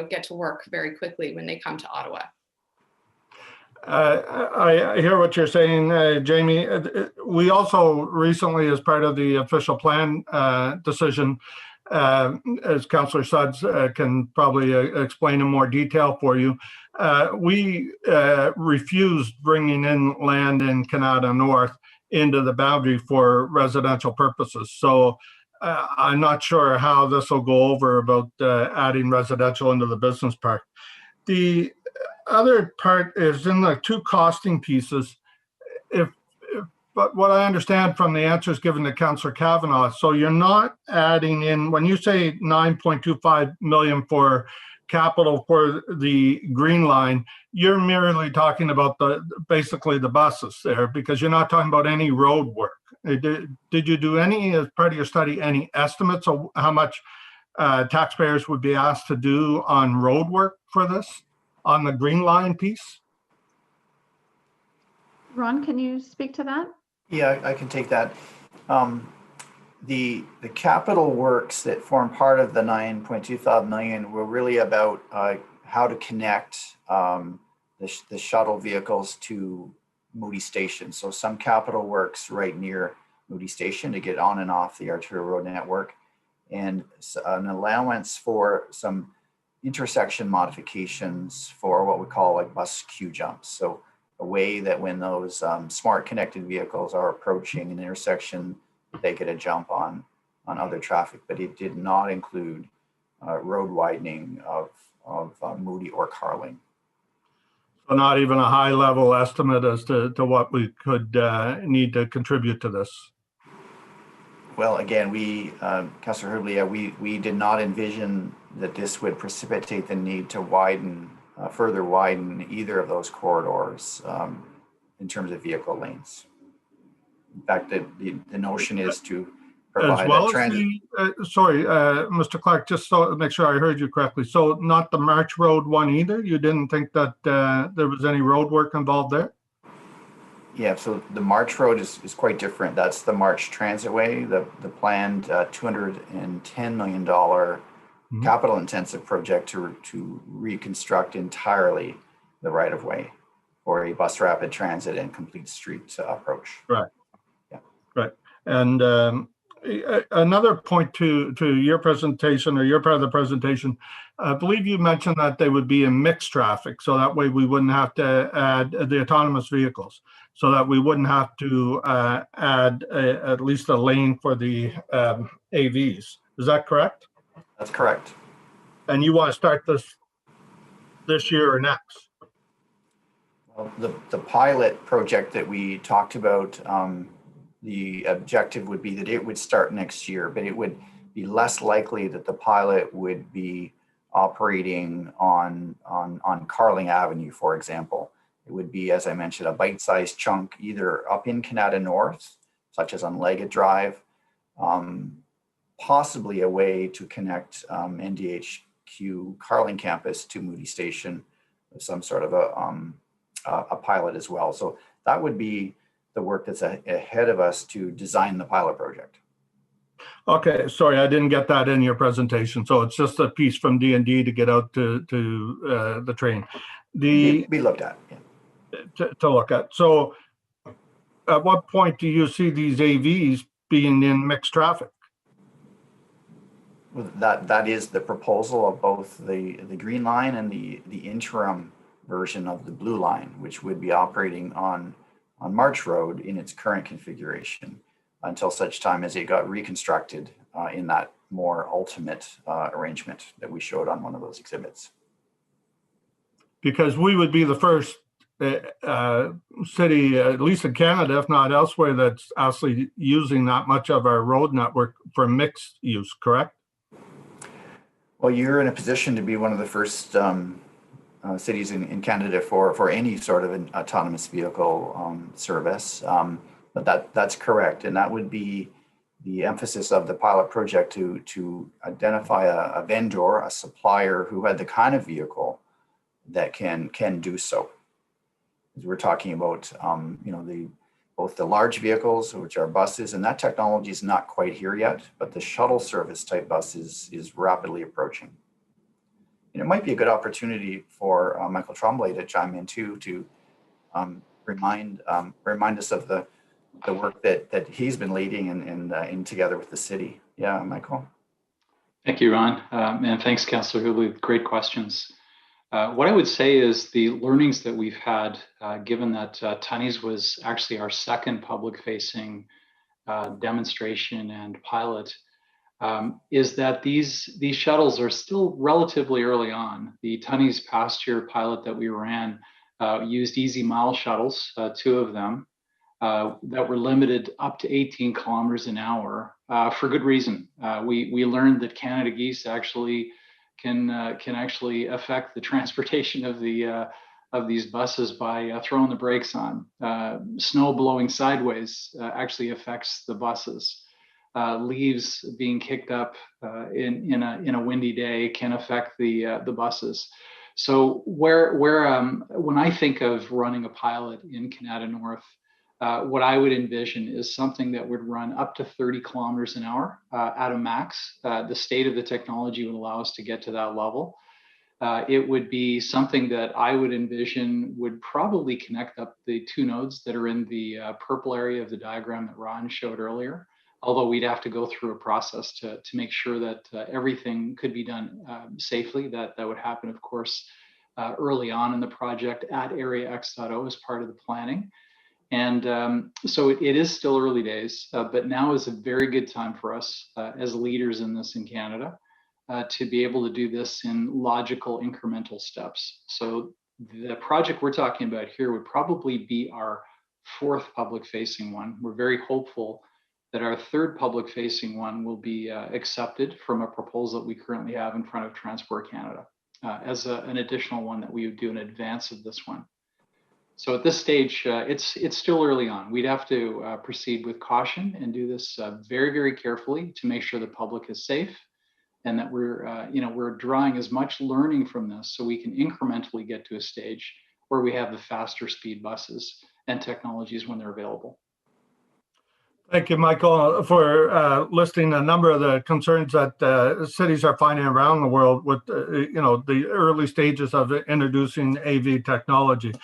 get to work very quickly when they come to Ottawa. I hear what you're saying, Jamie. We also recently, as part of the official plan decision, as Councillor Suds can probably explain in more detail for you, we refused bringing in land in Canada North into the boundary for residential purposes. So I'm not sure how this will go over about adding residential into the business park. The other part is in the two costing pieces. But what I understand from the answers given to Councillor Kavanagh, so you're not adding in, when you say 9.25 million for capital for the Green Line, you're merely talking about basically the buses there, because you're not talking about any road work. Did you do any, as part of your study, any estimates of how much taxpayers would be asked to do on road work for this, on the Green Line piece? Ron, can you speak to that? Yeah, I can take that. The capital works that form part of the 9.25 million were really about how to connect the shuttle vehicles to Moody Station. So some capital works right near Moody Station to get on and off the arterial road network, and an allowance for some intersection modifications for what we call like bus queue jumps. So a way that when those smart connected vehicles are approaching an intersection, they get a jump on other traffic, but it did not include road widening of Moody or Carling. So not even a high level estimate as to what we could need to contribute to this. Well, again, Councillor Hubley, we did not envision that this would precipitate the need to further widen either of those corridors in terms of vehicle lanes. In fact, the notion is to provide as well transit. Sorry, Mr. Clark, just so to make sure I heard you correctly. So not the March Road one either? You didn't think that there was any road work involved there? Yeah, so the March Road is quite different. That's the March Transitway, the planned $210 million capital intensive project to reconstruct entirely the right of way for a bus rapid transit and complete street approach. Right. Yeah. Right. And another point to your presentation, or your part of the presentation, I believe you mentioned that they would be in mixed traffic, so that way we wouldn't have to add the autonomous vehicles, so that we wouldn't have to add at least a lane for the AVs. Is that correct? That's correct. And you want to start this year or next? Well, the pilot project that we talked about, the objective would be that it would start next year, but it would be less likely that the pilot would be operating on Carling Avenue, for example. It would be, as I mentioned, a bite-sized chunk either up in Canada North, such as on Leggett Drive, possibly a way to connect NDHQ Carling campus to Moody Station with some sort of a pilot as well. So that would be the work that's ahead of us to design the pilot project. Okay, sorry, I didn't get that in your presentation. So it's just a piece from D&D to get out to the train. Be looked at, yeah. To look at. So at what point do you see these AVs being in mixed traffic? Well, that is the proposal of both the green line and the interim version of the blue line, which would be operating on March Road in its current configuration until such time as it got reconstructed in that more ultimate arrangement that we showed on one of those exhibits. Because we would be the first city, at least in Canada, if not elsewhere, that's actually using that much of our road network for mixed use, correct? Well, you're in a position to be one of the first cities in Canada for any sort of an autonomous vehicle service. But that's correct. And that would be the emphasis of the pilot project to identify a vendor, a supplier who had the kind of vehicle that can do so. As we're talking about, both the large vehicles, which are buses, and that technology is not quite here yet, but the shuttle service type bus is rapidly approaching. And it might be a good opportunity for Michael Tremblay to chime in too, to remind us of the work that he's been leading and together with the city. Yeah, Michael. Thank you, Ron. And thanks, Councillor Hubley. Great questions. What I would say is the learnings that we've had, given that Tunney's was actually our second public-facing demonstration and pilot, is that these shuttles are still relatively early on. The Tunney's past year pilot that we ran used Easy Mile shuttles, 2 of them, that were limited up to 18 kilometers an hour for good reason. We learned that Canada Geese actually can actually affect the transportation of these buses by throwing the brakes on. Snow blowing sideways actually affects the buses. Leaves being kicked up in a windy day can affect the buses. So when I think of running a pilot in Canada North, what I would envision is something that would run up to 30 kilometers an hour at a max. The state of the technology would allow us to get to that level. It would be something that I would envision would probably connect up the 2 nodes that are in the purple area of the diagram that Ron showed earlier, although we'd have to go through a process to make sure that everything could be done safely. That would happen, of course, early on in the project at Area X.0 as part of the planning. And so it is still early days, but now is a very good time for us as leaders in this in Canada to be able to do this in logical incremental steps. So the project we're talking about here would probably be our 4th public-facing one. We're very hopeful that our 3rd public-facing one will be accepted from a proposal that we currently have in front of Transport Canada as an additional one that we would do in advance of this one. So at this stage, it's still early on. We'd have to proceed with caution and do this very, very carefully to make sure the public is safe, and that we're drawing as much learning from this so we can incrementally get to a stage where we have the faster speed buses and technologies when they're available. Thank you, Michael, for listing a number of the concerns that cities are finding around the world with, the early stages of introducing AV technology.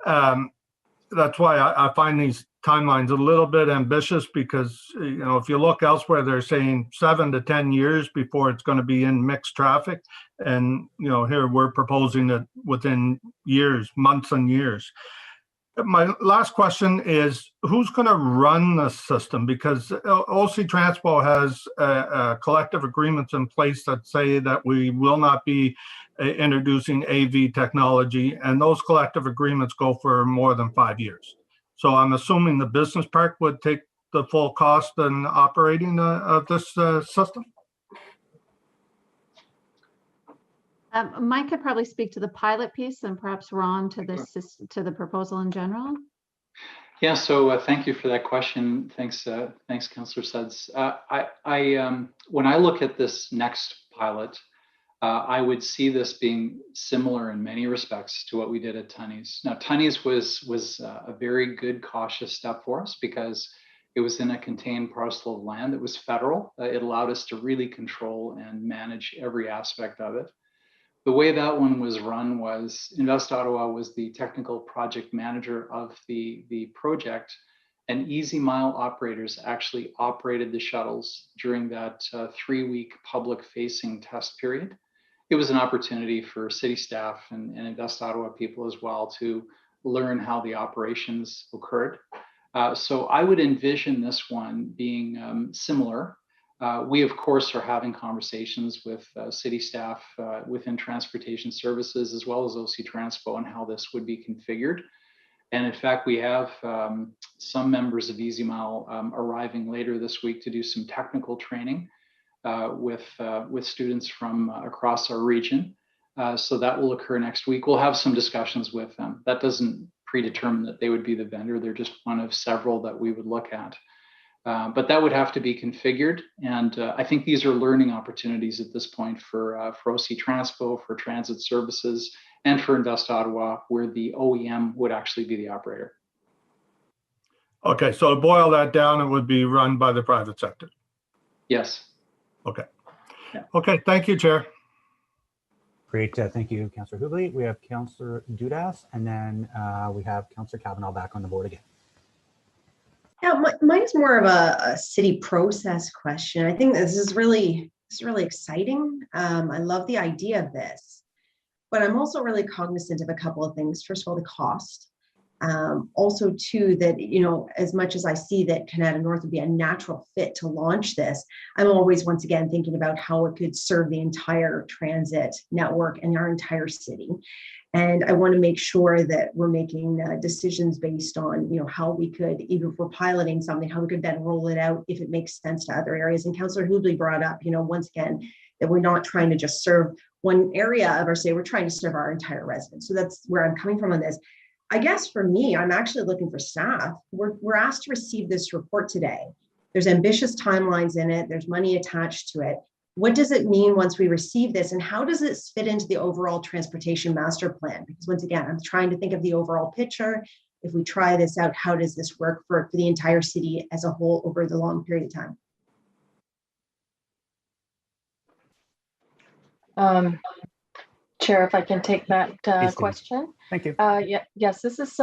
That's why I find these timelines a little bit ambitious, because, if you look elsewhere, they're saying 7 to 10 years before it's going to be in mixed traffic. And, here we're proposing it within years, months and years. My last question is, who's going to run the system? Because OC Transpo has collective agreements in place that say that we will not be introducing AV technology, and those collective agreements go for more than 5 years. So I'm assuming the business park would take the full cost in operating of this system? Mike could probably speak to the pilot piece and perhaps Ron to this, to the proposal in general. Yeah, so thank you for that question. Thanks, Councillor Suds. When I look at this next pilot, I would see this being similar in many respects to what we did at Tunney's. Now, Tunney's was a very good, cautious step for us because it was in a contained parcel of land that was federal. It allowed us to really control and manage every aspect of it. The way that one was run was Invest Ottawa was the technical project manager of the project, and Easy Mile operators actually operated the shuttles during that 3-week public-facing test period. It was an opportunity for city staff and Invest Ottawa people as well to learn how the operations occurred. So I would envision this one being similar. We, of course, are having conversations with city staff within transportation services, as well as OC Transpo, on how this would be configured. And in fact, we have some members of Easy Mile arriving later this week to do some technical training with students from across our region. So that will occur next week. We'll have some discussions with them. That doesn't predetermine that they would be the vendor. They're just one of several that we would look at. But that would have to be configured. And I think these are learning opportunities at this point for OC Transpo, for transit services, and for Invest Ottawa, where the OEM would actually be the operator. Okay, so to boil that down, it would be run by the private sector. Yes. Okay. Okay, thank you, Chair. Great. Thank you, Councillor Hubley. We have Councillor Dudas, and then we have Councillor Kavanaugh back on the board again. Yeah, mine is more of a city process question. I think this is really exciting. I love the idea of this, but I'm also really cognizant of a couple of things. First of all, the cost. Also, too, that, you know, as much as I see that Canada North would be a natural fit to launch this, I'm always, once again, thinking about how it could serve the entire transit network and our entire city. And I want to make sure that we're making decisions based on, you know, how we could, even if we're piloting something, how we could then roll it out if it makes sense to other areas. And Councillor Hubley brought up, you know, once again, that we're not trying to just serve one area of our city, we're trying to serve our entire residents. So that's where I'm coming from on this. I guess for me, I'm actually looking for staff. We're asked to receive this report today. There's ambitious timelines in it. There's money attached to it. What does it mean once we receive this, and how does it fit into the overall transportation master plan? Because once again, I'm trying to think of the overall picture. If we try this out, how does this work for the entire city as a whole over the long period of time? Chair, if I can take that question. Thank you. Yes, this is,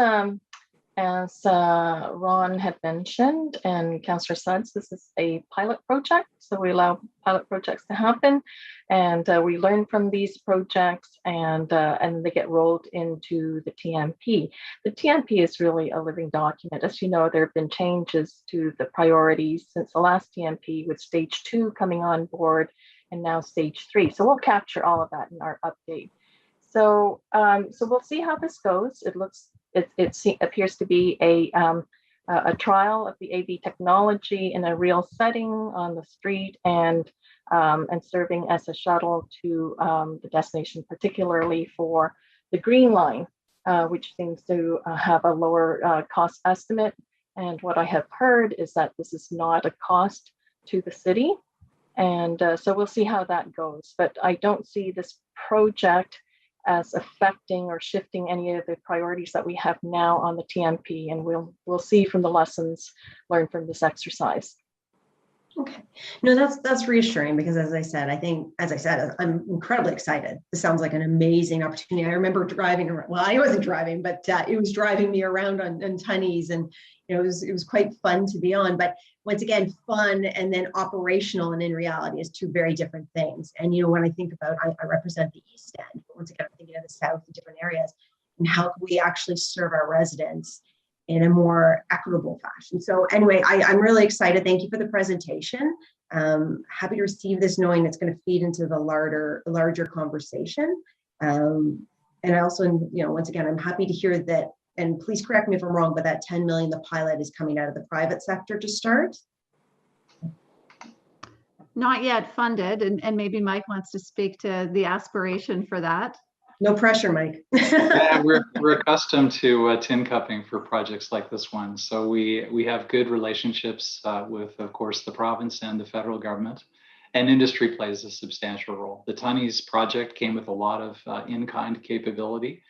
as Ron had mentioned and Councillor Suds, this is a pilot project. So we allow pilot projects to happen, and we learn from these projects, and they get rolled into the TMP. The TMP is really a living document. As you know, there have been changes to the priorities since the last TMP, with stage 2 coming on board, and now stage 3. So we'll capture all of that in our update. So so we'll see how this goes. It appears to be a trial of the AV technology in a real setting on the street, and serving as a shuttle to the destination, particularly for the Green Line, which seems to have a lower cost estimate. And what I have heard is that this is not a cost to the city. And so we'll see how that goes. But I don't see this project as affecting or shifting any of the priorities that we have now on the TMP. And we'll see from the lessons learned from this exercise. Okay, no, that's reassuring, because as I said, I'm incredibly excited. This sounds like an amazing opportunity. I remember driving around, well, I wasn't driving, but it was driving me around on Tunney's, and you know, it was quite fun to be on. But once again, fun and then operational and in reality is two very different things. And you know, when I think about, I represent the East End, but once again, I'm thinking of the South and different areas, and how can we actually serve our residents in a more equitable fashion. So anyway, I'm really excited. Thank you for the presentation. Happy to receive this, knowing it's going to feed into the larger conversation. And I also, you know, once again, I'm happy to hear that, and please correct me if I'm wrong, but that 10 million, the pilot, is coming out of the private sector to start. not yet funded, and maybe Mike wants to speak to the aspiration for that. No pressure, Mike. Yeah, we're accustomed to tin cupping for projects like this one. So we have good relationships with, of course, the province and the federal government, and industry plays a substantial role. The Tunney's project came with a lot of in-kind capability.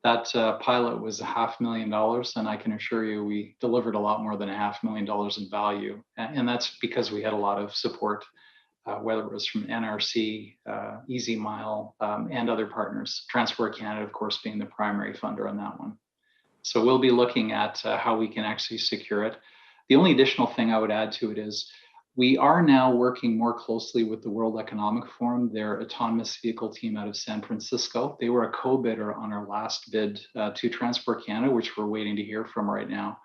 That pilot was $500,000, and I can assure you we delivered a lot more than $500,000 in value. And that's because we had a lot of support, whether it was from NRC, Easy Mile, and other partners. Transport Canada, of course, being the primary funder on that one. So we'll be looking at how we can actually secure it. The only additional thing I would add to it is we are now working more closely with the World Economic Forum, their autonomous vehicle team out of San Francisco. They were a co-bidder on our last bid to Transport Canada, which we're waiting to hear from right now.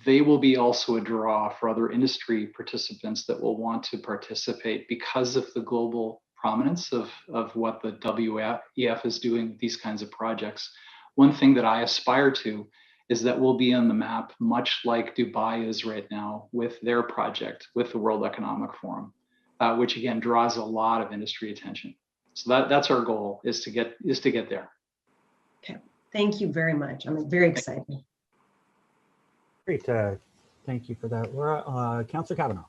They will be also a draw for other industry participants that will want to participate because of the global prominence of what the WEF is doing with these kinds of projects. One thing that I aspire to is that we'll be on the map, much like Dubai is right now with their project with the World Economic Forum, which again draws a lot of industry attention. So that's our goal, is to get there. Okay, thank you very much. I'm very excited. Great, thank you for that, Laura. Councillor Kavanagh.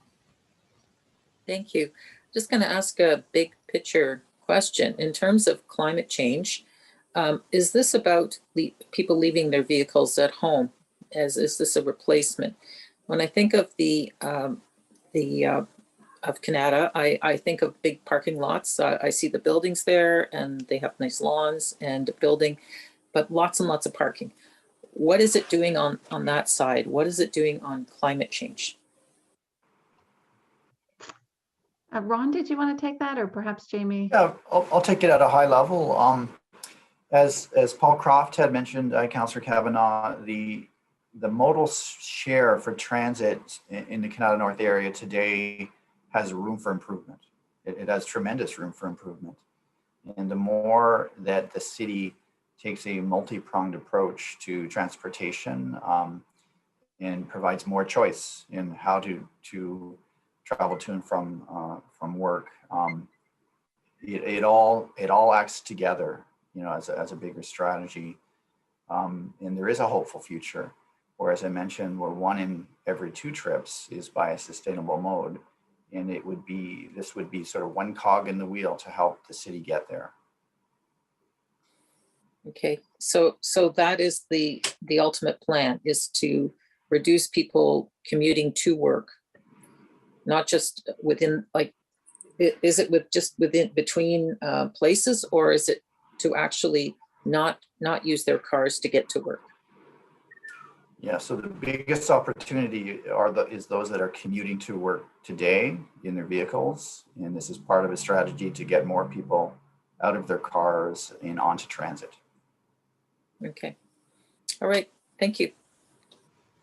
Thank you. Just going to ask a big picture question. In terms of climate change, is this about people leaving their vehicles at home? Is this a replacement? When I think of of Canada, I think of big parking lots. I see the buildings there, and they have nice lawns and building, but lots and lots of parking. What is it doing on that side? What is it doing on climate change? Ron, did you want to take that, or perhaps Jamie? Yeah, I'll take it at a high level. As Paul Croft had mentioned, Councillor Kavanagh, the modal share for transit in the Canada North area today has room for improvement. It has tremendous room for improvement. And the more that the city takes a multi-pronged approach to transportation and provides more choice in how to travel to and from work, it all acts together, you know, as a bigger strategy. And there is a hopeful future, where, as I mentioned, where 1 in every 2 trips is by a sustainable mode. And this would be sort of one cog in the wheel to help the city get there. Okay, so that is the ultimate plan, is to reduce people commuting to work, not just within, like, is it between places, or is it to actually not use their cars to get to work? Yeah, so the biggest opportunity is those that are commuting to work today in their vehicles, and this is part of a strategy to get more people out of their cars and onto transit. Okay, all right, thank you.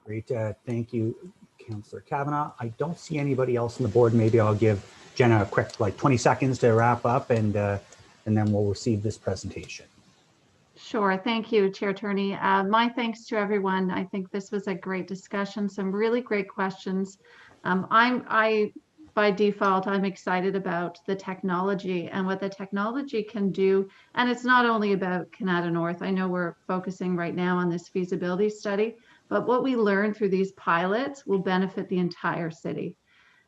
Great, thank you, Councillor Kavanagh. I don't see anybody else on the board. Maybe I'll give Jenna a quick, like 20 seconds to wrap up, and then we'll receive this presentation. Sure. Thank you, Chair Turney. My thanks to everyone. I think this was a great discussion, some really great questions. By default, I'm excited about the technology and what the technology can do. And it's not only about Canada North. I know we're focusing right now on this feasibility study, but what we learn through these pilots will benefit the entire city.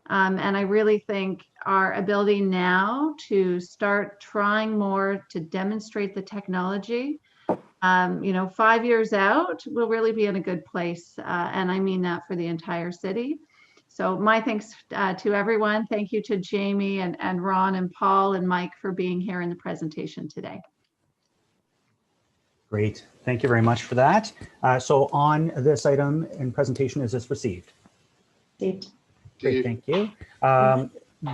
And I really think our ability now to start trying more to demonstrate the technology, 5 years out, we'll really be in a good place. And I mean that for the entire city. So my thanks to everyone. Thank you to Jamie and Ron and Paul and Mike for being here in the presentation today. Great. Thank you very much for that. So on this item and presentation, is this received? Received. Great, thank you.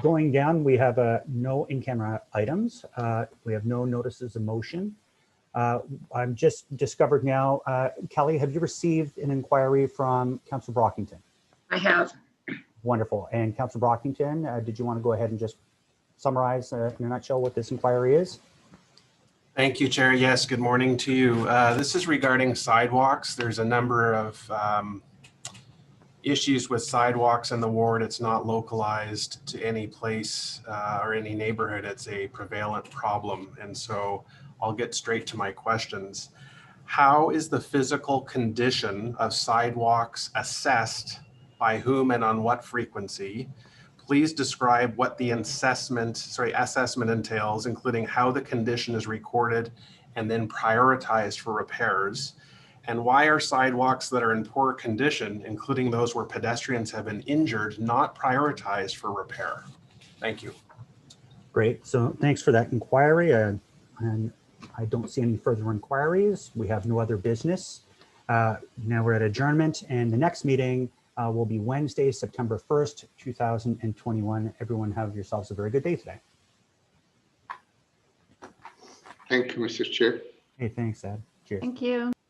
Going down, we have no in-camera items. We have no notices of motion. I'm just discovered now, Kelly, have you received an inquiry from Councillor Brockington? I have. Wonderful. And Councillor Brockington, did you want to go ahead and just summarize in a nutshell what this inquiry is? Thank you, Chair. Yes, good morning to you. This is regarding sidewalks. There's a number of issues with sidewalks in the ward. It's not localized to any place or any neighborhood. It's a prevalent problem. And so I'll get straight to my questions. How is the physical condition of sidewalks assessed, by whom and on what frequency? Please describe what the assessment entails, including how the condition is recorded and then prioritized for repairs. And why are sidewalks that are in poor condition, including those where pedestrians have been injured, not prioritized for repair? Thank you. Great. So thanks for that inquiry. And I don't see any further inquiries. We have no other business. Now we're at adjournment, and the next meeting will be Wednesday, September 1st, 2021. Everyone have yourselves a very good day today. Thank you, Mr. Chair. Hey, thanks, Ed. Cheers. Thank you.